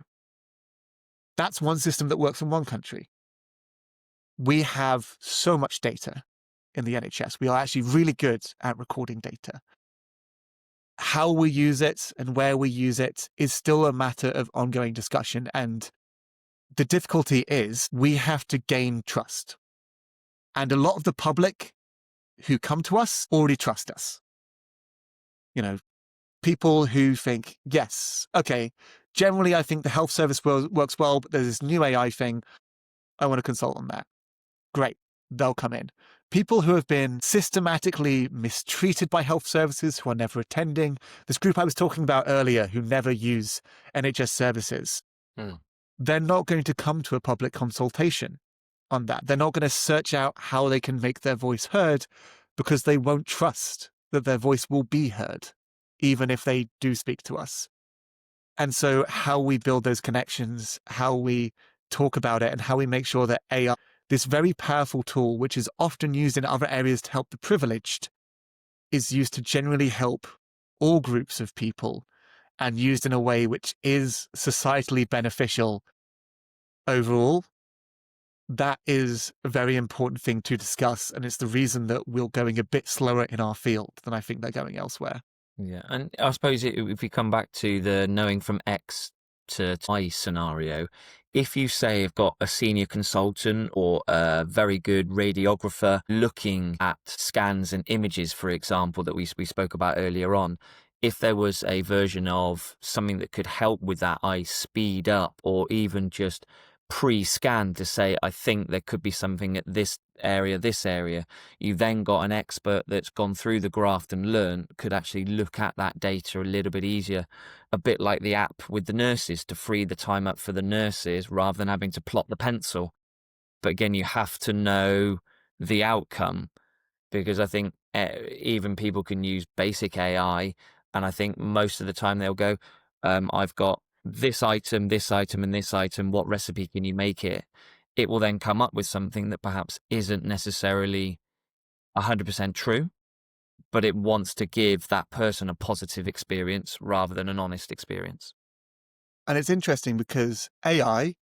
Speaker 1: That's one system that works in one country. We have so much data in the NHS. We are actually really good at recording data. How we use it and where we use it is still a matter of ongoing discussion. And the difficulty is we have to gain trust. And a lot of the public who come to us already trust us. You know, people who think, yes, okay, generally I think the health service works well, but there's this new AI thing. I want to consult on that. Great, they'll come in. People who have been systematically mistreated by health services, who are never attending, this group I was talking about earlier who never use NHS services, they're not going to come to a public consultation on that. They're not going to search out how they can make their voice heard because they won't trust that their voice will be heard, even if they do speak to us. And so how we build those connections, how we talk about it, and how we make sure that AI, this very powerful tool, which is often used in other areas to help the privileged, is used to generally help all groups of people and used in a way which is societally beneficial overall. That is a very important thing to discuss, and it's the reason that we're going a bit slower in our field than I think they're going elsewhere.
Speaker 2: Yeah, and I suppose if we come back to the knowing from X to Y scenario, if you say you've got a senior consultant or a very good radiographer looking at scans and images, for example, that we spoke about earlier on, if there was a version of something that could help with that, speed up or even just pre-scan to say, I think there could be something at this area, you've then got an expert that's gone through the graft and learned, could actually look at that data a little bit easier, a bit like the app with the nurses to free the time up for the nurses rather than having to plot the pencil. But again, you have to know the outcome, because I think even people can use basic AI, and I think most of the time they'll go, I've got this item, and this item, what recipe can you make it? It will then come up with something that perhaps isn't necessarily 100% true, but it wants to give that person a positive experience rather than an honest experience.
Speaker 1: And it's interesting because AI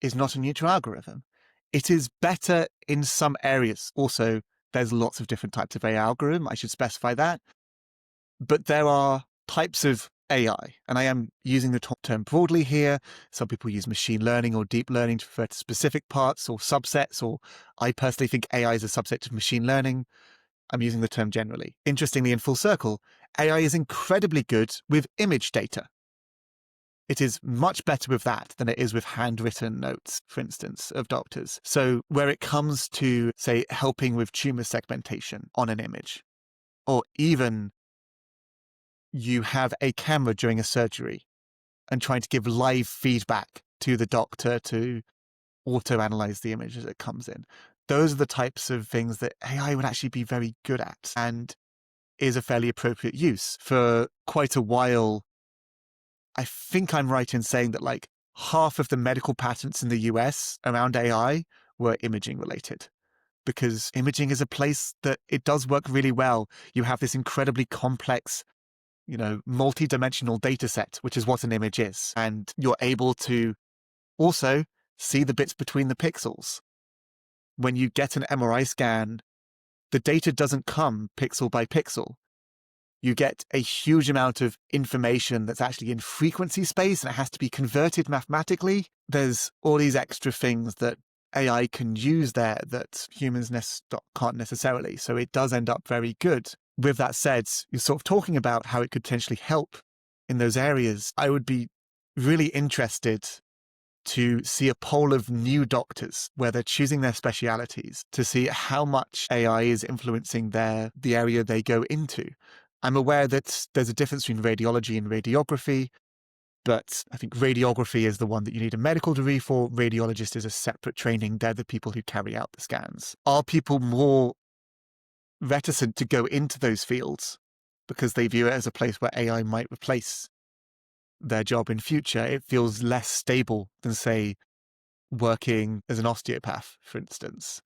Speaker 1: is not a neutral algorithm. It is better in some areas. Also, there's lots of different types of AI algorithm. I should specify that. But there are types of AI, and I am using the term broadly here. Some people use machine learning or deep learning to refer to specific parts or subsets, or I personally think AI is a subset of machine learning. I'm using the term generally. Interestingly, in full circle, AI is incredibly good with image data. It is much better with that than it is with handwritten notes, for instance, of doctors. So where it comes to, say, helping with tumor segmentation on an image, or even you have a camera during a surgery and trying to give live feedback to the doctor to auto-analyze the image as it comes in. Those are the types of things that AI would actually be very good at and is a fairly appropriate use. For quite a while, I think I'm right in saying that like half of the medical patents in the US around AI were imaging related, because imaging is a place that it does work really well. You have this incredibly complex, multi-dimensional data set, which is what an image is. And you're able to also see the bits between the pixels. When you get an MRI scan, the data doesn't come pixel by pixel. You get a huge amount of information that's actually in frequency space and it has to be converted mathematically. There's all these extra things that AI can use there that humans can't necessarily. So it does end up very good. With that said, you're sort of talking about how it could potentially help in those areas. I would be really interested to see a poll of new doctors where they're choosing their specialities to see how much AI is influencing the area they go into. I'm aware that there's a difference between radiology and radiography, but I think radiography is the one that you need a medical degree for. Radiologist is a separate training. They're the people who carry out the scans. Are people more reticent to go into those fields because they view it as a place where AI might replace their job in future? It feels less stable than, say, working as an osteopath, for instance.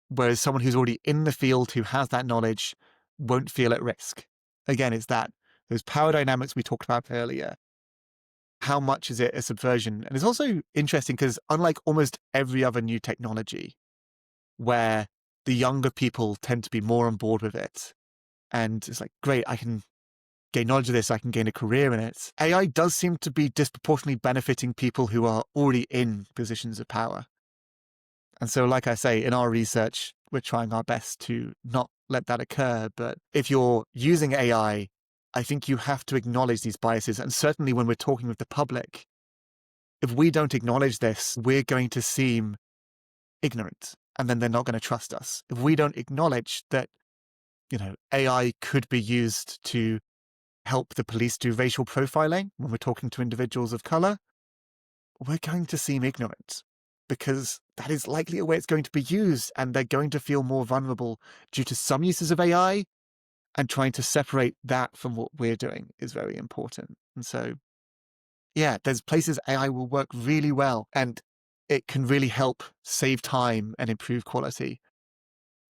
Speaker 1: Whereas someone who's already in the field, who has that knowledge, won't feel at risk. Again, it's that those power dynamics we talked about earlier. How much is it a subversion? And it's also interesting because unlike almost every other new technology, where the younger people tend to be more on board with it, and it's like, great, I can gain knowledge of this, I can gain a career in it. AI does seem to be disproportionately benefiting people who are already in positions of power. And so, like I say, in our research, we're trying our best to not let that occur. But if you're using I think you have to acknowledge these biases. And certainly when we're talking with the public, if we don't acknowledge this, we're going to seem ignorant and then they're not going to trust us. If we don't acknowledge that, AI could be used to help the police do racial profiling when we're talking to individuals of color, we're going to seem ignorant because that is likely a way it's going to be used, and they're going to feel more vulnerable due to some uses of AI, and trying to separate that from what we're doing is very important. And so, yeah, there's places AI will work really well and it can really help save time and improve quality.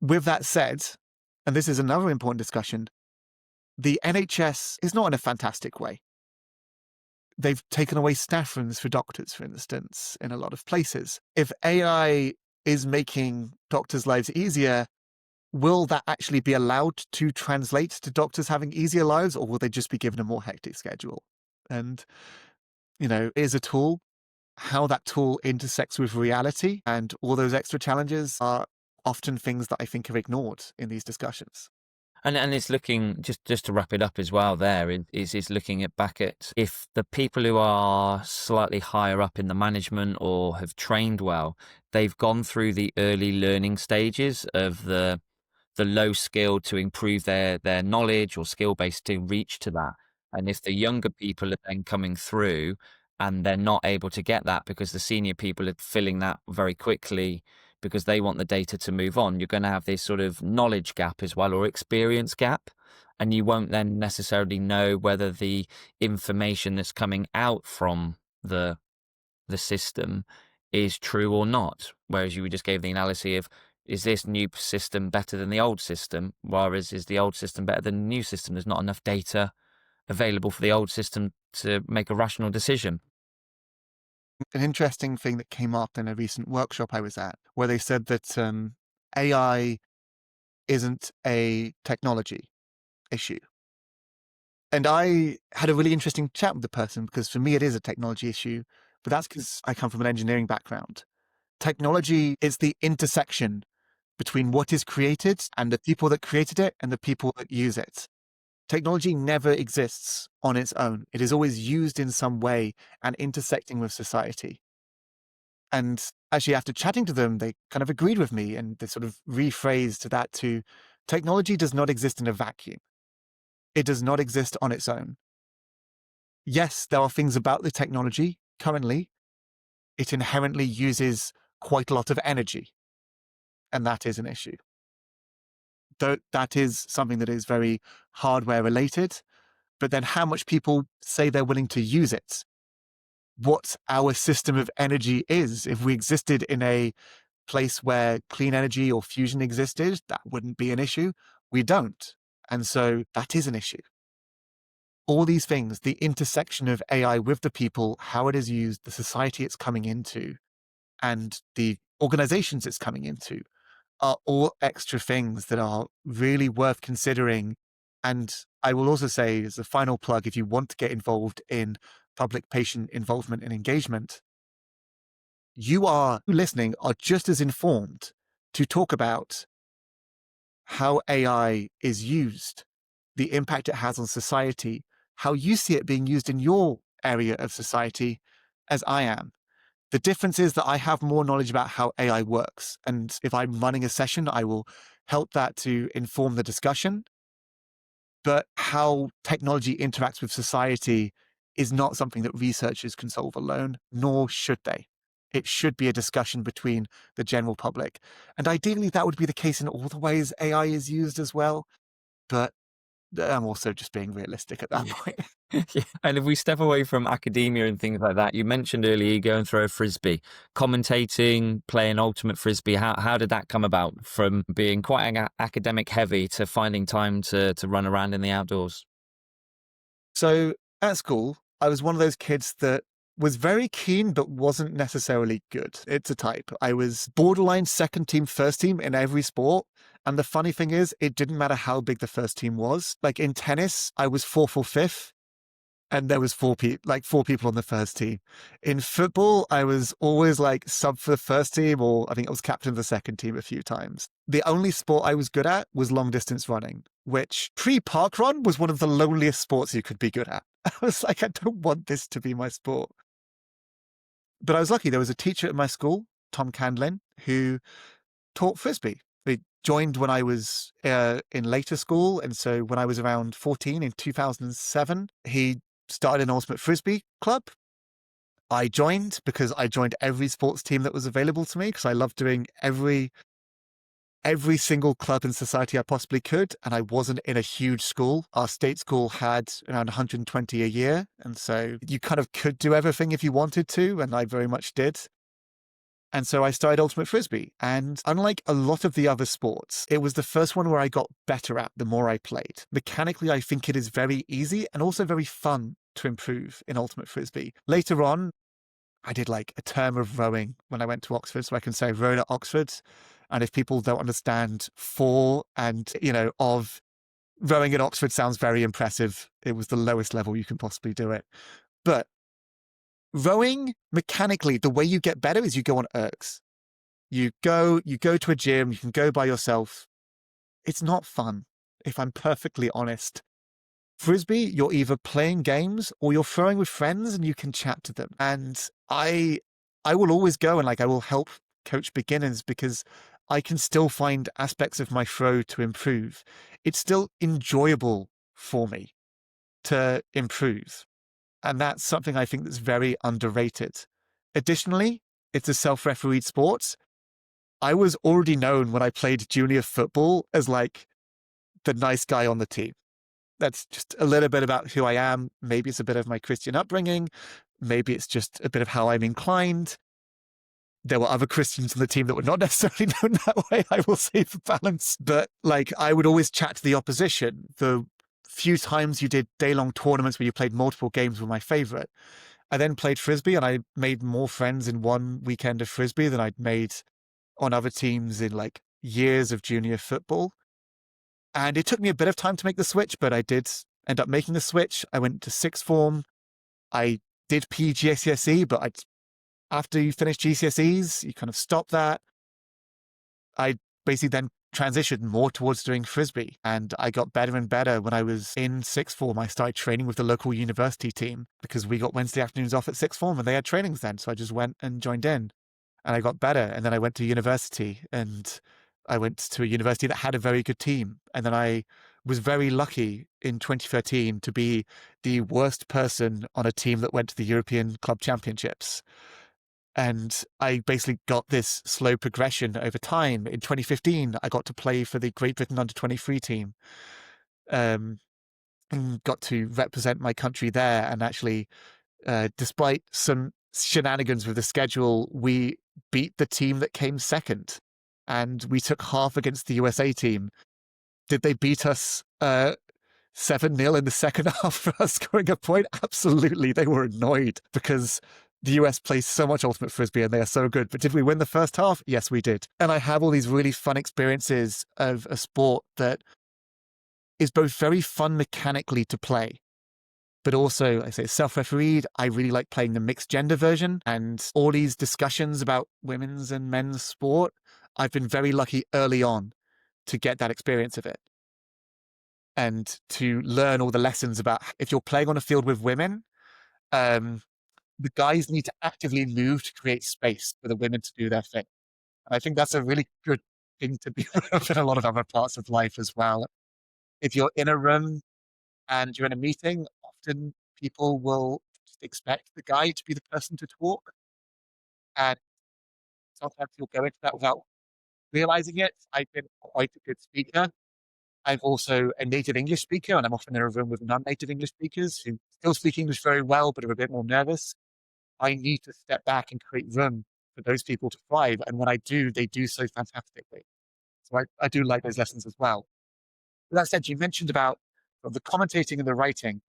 Speaker 1: With that said, and this is another important discussion, the NHS is not in a fantastic way. They've taken away staff rooms for doctors, for instance, in a lot of places. If AI is making doctors' lives easier, will that actually be allowed to translate to doctors having easier lives, or will they just be given a more hectic schedule? And, is a tool, how that tool intersects with reality and all those extra challenges are often things that I think are ignored in these discussions.
Speaker 2: And it's looking, just to wrap it up as well. There is looking at back at if the people who are slightly higher up in the management or have trained well, they've gone through the early learning stages of the low skill to improve their knowledge or skill base to reach to that. And if the younger people are then coming through and they're not able to get that because the senior people are filling that very quickly because they want the data to move on, you're going to have this sort of knowledge gap as well, or experience gap. And you won't then necessarily know whether the information that's coming out from the system is true or not. Whereas you just gave the analogy of, is this new system better than the old system? Whereas is the old system better than the new system? There's not enough data available for the old system to make a rational decision.
Speaker 1: An interesting thing that came up in a recent workshop I was at, where they said that AI isn't a technology issue. And I had a really interesting chat with the person because for me it is a technology issue, but that's because I come from an engineering background. Technology is the intersection between what is created and the people that created it and the people that use it. Technology never exists on its own. It is always used in some way and intersecting with society. And actually, after chatting to them, they kind of agreed with me and they sort of rephrased that to technology does not exist in a vacuum. It does not exist on its own. Yes, there are things about the technology currently. It inherently uses quite a lot of energy, and that is an issue. That is something that is very hardware related, but then how much people say they're willing to use it, what our system of energy is. If we existed in a place where clean energy or fusion existed, that wouldn't be an issue. We don't. And so that is an issue. All these things, the intersection of AI with the people, how it is used, the society it's coming into, and the organizations it's coming into are all extra things that are really worth considering. And I will also say, as a final plug, if you want to get involved in public patient involvement and engagement, you are listening are just as informed to talk about how AI is used, the impact it has on society, how you see it being used in your area of society as I am. The difference is that I have more knowledge about how AI works. And if I'm running a session, I will help that to inform the discussion. But how technology interacts with society is not something that researchers can solve alone, nor should they. It should be a discussion between the general public. And ideally, that would be the case in all the ways AI is used as well. But I'm also just being realistic at that
Speaker 2: Yeah.
Speaker 1: point.
Speaker 2: Yeah. And if we step away from academia and things like that, you mentioned earlier you go and throw a frisbee, commentating, playing ultimate frisbee. How did that come about from being quite academic heavy to finding time to run around in the outdoors?
Speaker 1: So at school, I was one of those kids that was very keen but wasn't necessarily good. It's a type. I was borderline second team, first team in every sport. And the funny thing is, it didn't matter how big the first team was. Like in tennis, I was fourth or fifth, and there was four people on the first team. In football, I was always like sub for the first team, or I think I was captain of the second team a few times. The only sport I was good at was long distance running, which pre-park run was one of the loneliest sports you could be good at. I was like, I don't want this to be my sport. But I was lucky. There was a teacher at my school, Tom Candlin, who taught frisbee. He joined when I was in later school. And so when I was around 14 in 2007, he started an ultimate frisbee club. I joined because I joined every sports team that was available to me because I loved doing every single club in society I possibly could. And I wasn't in a huge school. Our state school had around 120 a year. And so you kind of could do everything if you wanted to. And I very much did. And so I started Ultimate Frisbee. And unlike a lot of the other sports, it was the first one where I got better at the more I played. Mechanically, I think it is very easy and also very fun to improve in Ultimate Frisbee. Later on, I did like a term of rowing when I went to Oxford. So I can say rowed at Oxford. And if people don't understand for and, of rowing at Oxford sounds very impressive. It was the lowest level you can possibly do it. But rowing mechanically, the way you get better is you go on ergs. You go to a gym, you can go by yourself. It's not fun, if I'm perfectly honest. Frisbee, you're either playing games or you're throwing with friends and you can chat to them. And I will always go and I will help coach beginners because I can still find aspects of my throw to improve. It's still enjoyable for me to improve. And that's something I think that's very underrated. Additionally, it's a self-refereed sport. I was already known when I played junior football as the nice guy on the team. That's just a little bit about who I am. Maybe it's a bit of my Christian upbringing. Maybe it's just a bit of how I'm inclined. There were other Christians on the team that were not necessarily known that way, I will say for balance. But I would always chat to the opposition. The few times you did day-long tournaments where you played multiple games were my favorite. I then played Frisbee and I made more friends in one weekend of Frisbee than I'd made on other teams in years of junior football. And it took me a bit of time to make the switch, but I did end up making the switch. I went to sixth form. I did PGCSE, but after you finish GCSEs, you kind of stop that. I basically then transitioned more towards doing Frisbee, and I got better and better. When I was in sixth form, I started training with the local university team because we got Wednesday afternoons off at sixth form and they had trainings then. So I just went and joined in and I got better. And then I went to university and I went to a university that had a very good team. And then I was very lucky in 2013 to be the worst person on a team that went to the European Club Championships. And I basically got this slow progression over time. In 2015, I got to play for the Great Britain under-23 team, and got to represent my country there. And actually, despite some shenanigans with the schedule, we beat the team that came second, and we took half against the USA team. Did they beat us 7-0 in the second half for us scoring a point? Absolutely. They were annoyed because the US plays so much ultimate frisbee and they are so good. But did we win the first half? Yes, we did. And I have all these really fun experiences of a sport that is both very fun mechanically to play, but also, I say, self-refereed. I really like playing the mixed gender version, and all these discussions about women's and men's sport. I've been very lucky early on to get that experience of it and to learn all the lessons about if you're playing on a field with women, um, the guys need to actively move to create space for the women to do their thing. And I think that's a really good thing to be aware of in a lot of other parts of life as well. If you're in a room and you're in a meeting, often people will just expect the guy to be the person to talk. And sometimes you'll go into that without realizing it. I've been quite a good speaker. I'm also a native English speaker, and I'm often in a room with non-native English speakers who still speak English very well, but are a bit more nervous. I need to step back and create room for those people to thrive. And when I do, they do so fantastically. So I do like those lessons as well. With that said, you mentioned about the commentating and the writing.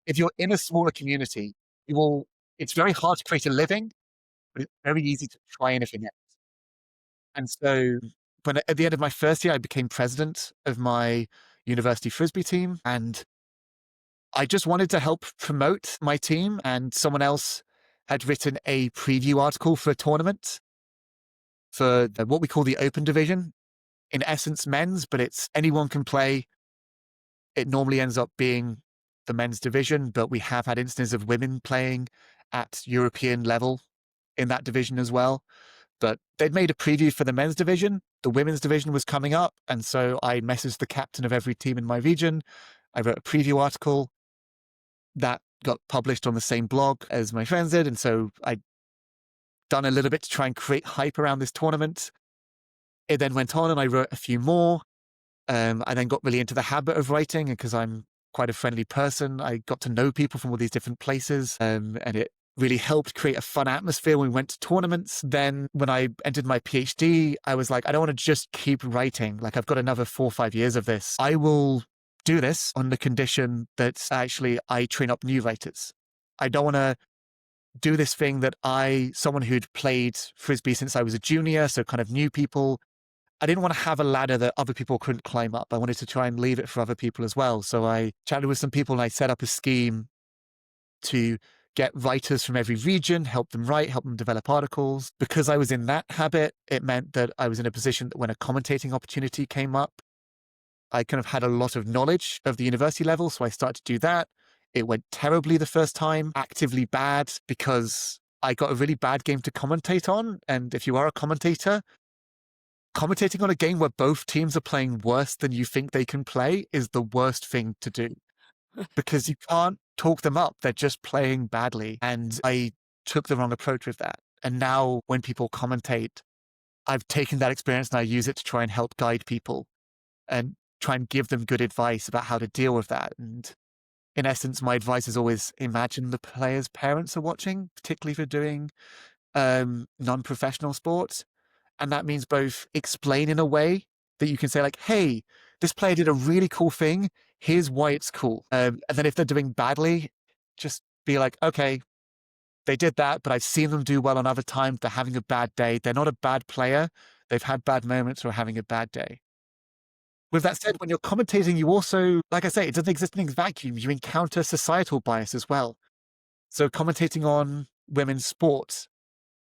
Speaker 1: If you're in a smaller community, you will, it's very hard to create a living, but it's very easy to try anything else. And so when at the end of my first year, I became president of my university frisbee team, and I just wanted to help promote my team. And someone else had written a preview article for a tournament for what we call the open division. In essence, men's, but it's anyone can play. It normally ends up being the men's division, but we have had instances of women playing at European level in that division as well. But they'd made a preview for the men's division. The women's division was coming up. And so I messaged the captain of every team in my region. I wrote a preview article that got published on the same blog as my friends did. And so I'd done a little bit to try and create hype around this tournament. It then went on and I wrote a few more. I then got really into the habit of writing because I'm quite a friendly person. I got to know people from all these different places, and it really helped create a fun atmosphere when we went to tournaments. Then when I entered my PhD, I was like, I don't want to just keep writing. Like I've got another 4 or 5 years of this. I will do this on the condition that actually I train up new writers. I don't want to do this thing that someone who'd played Frisbee since I was a junior, so kind of new people, I didn't want to have a ladder that other people couldn't climb up. I wanted to try and leave it for other people as well. So I chatted with some people and I set up a scheme to get writers from every region, help them write, help them develop articles. Because I was in that habit, it meant that I was in a position that when a commentating opportunity came up, I kind of had a lot of knowledge of the university level. So I started to do that. It went terribly the first time, actively bad, because I got a really bad game to commentate on. And if you are a commentator, commentating on a game where both teams are playing worse than you think they can play is the worst thing to do because you can't talk them up. They're just playing badly. And I took the wrong approach with that. And now when people commentate, I've taken that experience and I use it to try and help guide people and try and give them good advice about how to deal with that. And in essence, my advice is always imagine the players' parents are watching, particularly for doing non-professional sports. And that means both explain in a way that you can say like, hey, this player did a really cool thing. Here's why it's cool. And then if they're doing badly, just be like, okay, they did that, but I've seen them do well on other times. They're having a bad day. They're not a bad player. They've had bad moments or having a bad day. With that said, when you're commentating, you also, like I say, it doesn't exist in a vacuum. You encounter societal bias as well. So commentating on women's sports,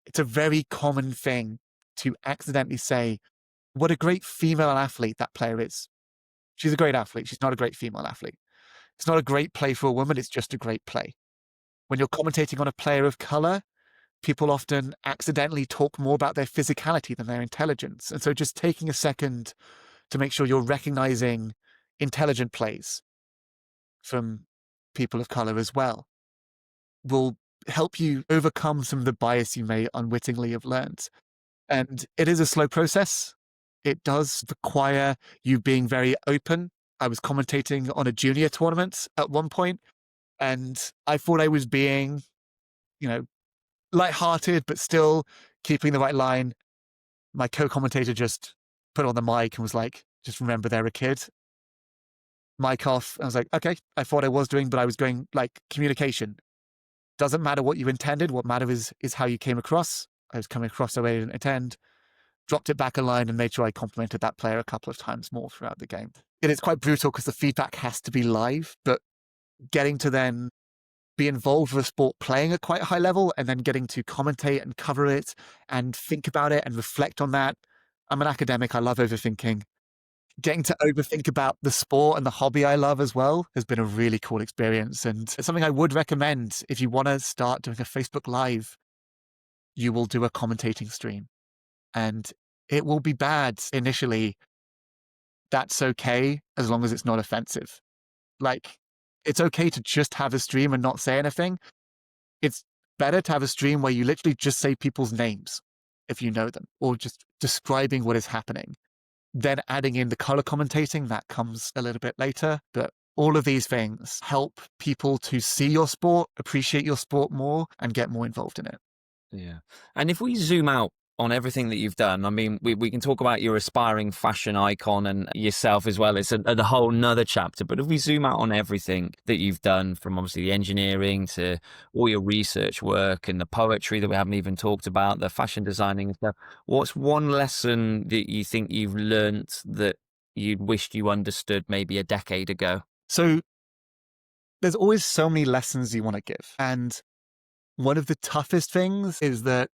Speaker 1: it's a very common thing to accidentally say, what a great female athlete that player is. She's a great athlete. She's not a great female athlete. It's not a great play for a woman. It's just a great play. When you're commentating on a player of color, people often accidentally talk more about their physicality than their intelligence. And so just taking a second to make sure you're recognizing intelligent plays from people of color as well will help you overcome some of the bias you may unwittingly have learned. And it is a slow process. It does require you being very open. I was commentating on a junior tournament at one point, and I thought I was being, lighthearted, but still keeping the right line. My co-commentator just put on the mic and was like, just remember they're a kid. Mic off. I was like, okay, I thought I was doing, but I was doing like communication. Doesn't matter what you intended. What matters is how you came across. I was coming across the way I didn't intend. Dropped it back a line and made sure I complimented that player a couple of times more throughout the game. It is quite brutal because the feedback has to be live, but getting to then be involved with a sport playing at quite a high level and then getting to commentate and cover it and think about it and reflect on that. I'm an academic. I love overthinking. Getting to overthink about the sport and the hobby I love as well has been a really cool experience. And it's something I would recommend if you want to start doing a Facebook Live, you will do a commentating stream. And it will be bad initially. That's okay as long as it's not offensive. Like, it's okay to just have a stream and not say anything. It's better to have a stream where you literally just say people's names if you know them, or just describing what is happening. Then adding in the color commentating, that comes a little bit later. But all of these things help people to see your sport, appreciate your sport more, and get more involved in it.
Speaker 2: Yeah. And if we zoom out on everything that you've done, I mean, we can talk about your aspiring fashion icon and yourself as well. It's a whole nother chapter. But if we zoom out on everything that you've done, from obviously the engineering to all your research work and the poetry that we haven't even talked about, the fashion designing and stuff, what's one lesson that you think you've learnt that you'd wished you understood maybe a decade ago?
Speaker 1: So there's always so many lessons you want to give. And one of the toughest things is that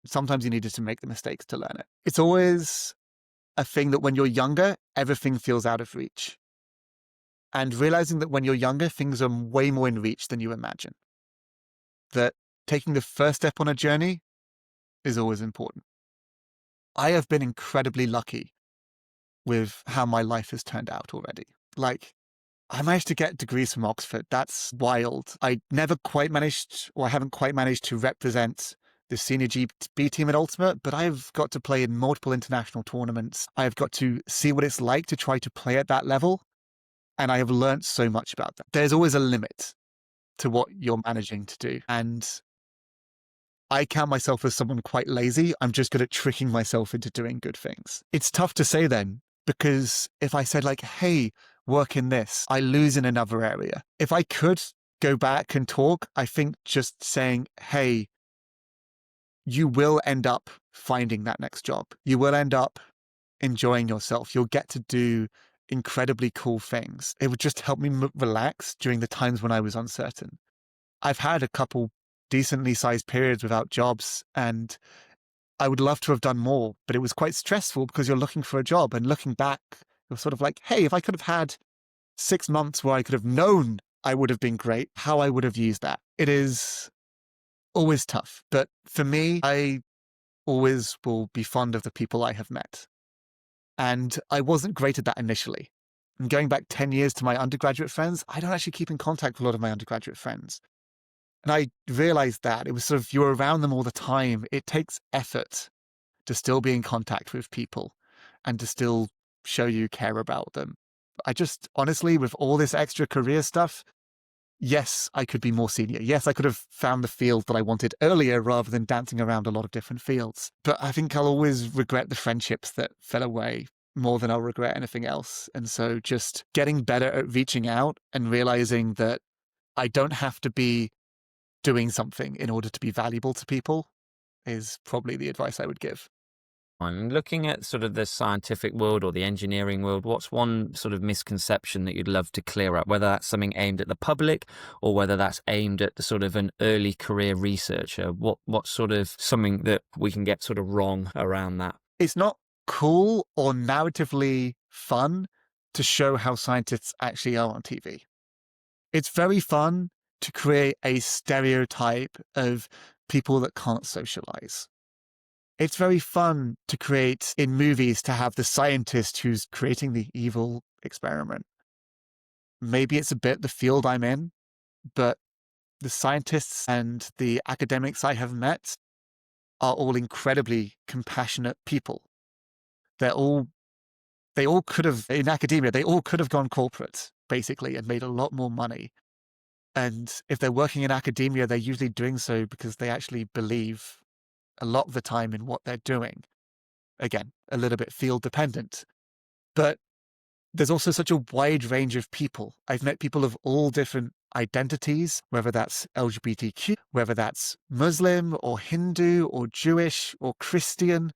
Speaker 1: sometimes you needed to make the mistakes to learn it. It's always a thing that when you're younger, everything feels out of reach. And realizing that when you're younger, things are way more in reach than you imagine. That taking the first step on a journey is always important. I have been incredibly lucky with how my life has turned out already. Like, I managed to get degrees from Oxford. That's wild. I never quite managed, or I haven't quite managed to represent the senior GB team at Ultimate, but I've got to play in multiple international tournaments. I've got to see what it's like to try to play at that level. And I have learned so much about that. There's always a limit to what you're managing to do. And I count myself as someone quite lazy. I'm just good at tricking myself into doing good things. It's tough to say then, because if I said like, hey, work in this, I lose in another area. If I could go back and talk, I think just saying, hey, you will end up finding that next job. You will end up enjoying yourself. You'll get to do incredibly cool things. It would just help me relax during the times when I was uncertain. I've had a couple decently sized periods without jobs, and I would love to have done more, but it was quite stressful because you're looking for a job. And looking back, it was sort of like, hey, if I could have had 6 months where I could have known I would have been great, how I would have used that. It is always tough. But for me, I always will be fond of the people I have met. And I wasn't great at that initially. And going back 10 years to my undergraduate friends, I don't actually keep in contact with a lot of my undergraduate friends. And I realized that it was sort of, you're around them all the time. It takes effort to still be in contact with people and to still show you care about them. I just, honestly, with all this extra career stuff, yes, I could be more senior. Yes, I could have found the field that I wanted earlier rather than dancing around a lot of different fields. But I think I'll always regret the friendships that fell away more than I'll regret anything else. And so just getting better at reaching out and realizing that I don't have to be doing something in order to be valuable to people is probably the advice I would give.
Speaker 2: I'm looking at sort of the scientific world or the engineering world. What's one sort of misconception that you'd love to clear up, whether that's something aimed at the public or whether that's aimed at the sort of an early career researcher? What sort of something that we can get sort of wrong around that?
Speaker 1: It's not cool or narratively fun to show how scientists actually are on TV. It's very fun to create a stereotype of people that can't socialize. It's very fun to create in movies to have the scientist who's creating the evil experiment. Maybe it's a bit the field I'm in, but the scientists and the academics I have met are all incredibly compassionate people. They all could have, in academia, they all could have gone corporate, basically, and made a lot more money. And if they're working in academia, they're usually doing so because they actually believe a lot of the time in what they're doing. Again, a little bit field dependent. But there's also such a wide range of people. I've met people of all different identities, whether that's LGBTQ, whether that's Muslim or Hindu or Jewish or Christian.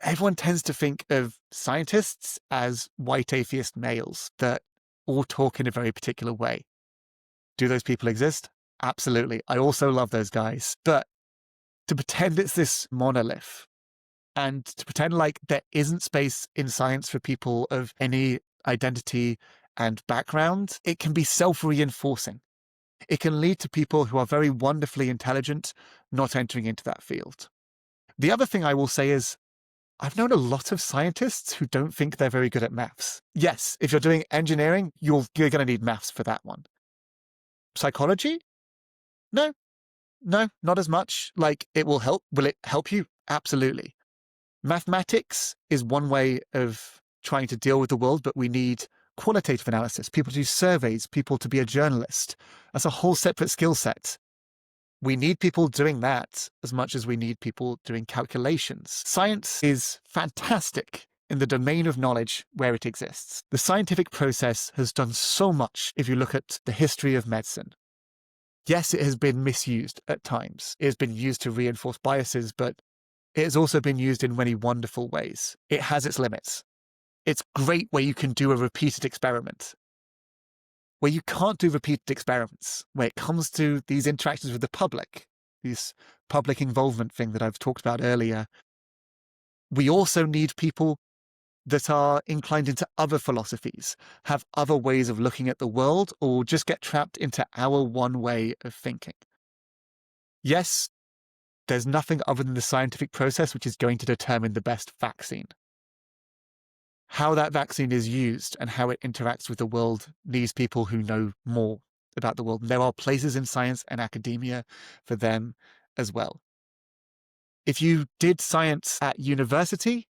Speaker 1: Everyone tends to think of scientists as white atheist males that all talk in a very particular way. Do those people exist? Absolutely. I also love those guys. But to pretend it's this monolith and to pretend like there isn't space in science for people of any identity and background, it can be self-reinforcing. It can lead to people who are very wonderfully intelligent not entering into that field. The other thing I will say is I've known a lot of scientists who don't think they're very good at maths. Yes, if you're doing engineering, you're going to need maths for that one. Psychology? No, not as much. Like, it will help. Will it help you? Absolutely. Mathematics is one way of trying to deal with the world, but we need qualitative analysis, people to do surveys, people to be a journalist. That's a whole separate skill set. We need people doing that as much as we need people doing calculations. Science is fantastic in the domain of knowledge where it exists. The scientific process has done so much if you look at the history of medicine. Yes, it has been misused at times. It has been used to reinforce biases, but it has also been used in many wonderful ways. It has its limits. It's great where you can do a repeated experiment. Where you can't do repeated experiments, where it comes to these interactions with the public, this public involvement thing that I've talked about earlier, we also need people that are inclined into other philosophies, have other ways of looking at the world, or just get trapped into our one way of thinking. Yes, there's nothing other than the scientific process which is going to determine the best vaccine. How that vaccine is used and how it interacts with the world needs people who know more about the world. And there are places in science and academia for them as well. If you did science at university,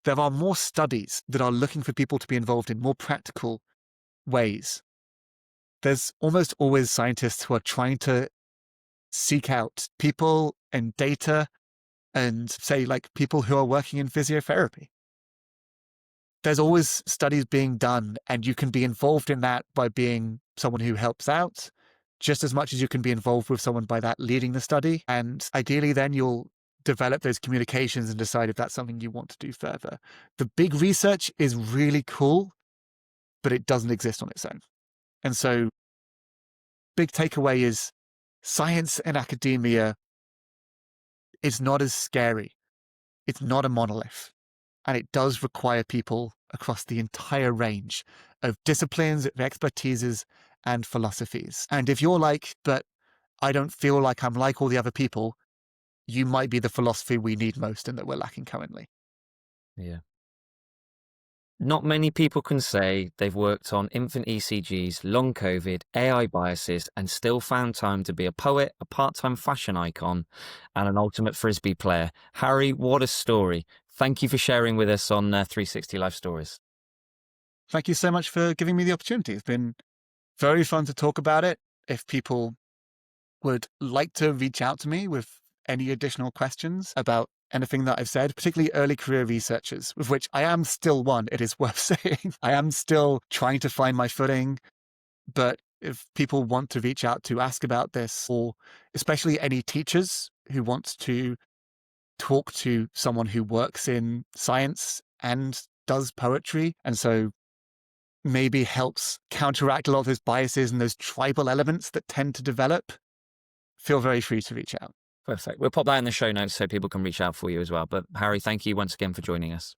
Speaker 1: there are more studies that are looking for people to be involved in more practical ways. There's almost always scientists who are trying to seek out people and data and say, like, people who are working in physiotherapy. There's always studies being done, and you can be involved in that by being someone who helps out just as much as you can be involved with someone by that leading the study. And ideally, then you'll develop those communications and decide if that's something you want to do further. The big research is really cool, but it doesn't exist on its own. And so, big takeaway is science and academia is not as scary. It's not a monolith. And it does require people across the entire range of disciplines, of expertises, and philosophies. And if you're like, but I don't feel like I'm like all the other people, you might be the philosophy we need most and that we're lacking currently.
Speaker 2: Yeah. Not many people can say they've worked on infant ECGs, long COVID, AI biases, and still found time to be a poet, a part-time fashion icon, and an ultimate Frisbee player. Harry, what a story. Thank you for sharing with us on 360 Life Stories.
Speaker 1: Thank you so much for giving me the opportunity. It's been very fun to talk about it. If people would like to reach out to me with any additional questions about anything that I've said, particularly early career researchers, with which I am still one, it is worth saying. I am still trying to find my footing, but if people want to reach out to ask about this, or especially any teachers who want to talk to someone who works in science and does poetry, and so maybe helps counteract a lot of those biases and those tribal elements that tend to develop, feel very free to reach out.
Speaker 2: Perfect. We'll pop that in the show notes so people can reach out for you as well. But Harry, thank you once again for joining us.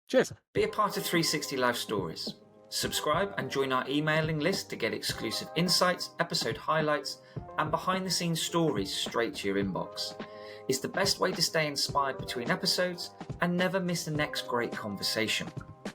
Speaker 1: Cheers.
Speaker 2: Be a part of 360 Life Stories. Subscribe and join our emailing list to get exclusive insights, episode highlights, and behind-the-scenes stories straight to your inbox. It's the best way to stay inspired between episodes and never miss the next great conversation.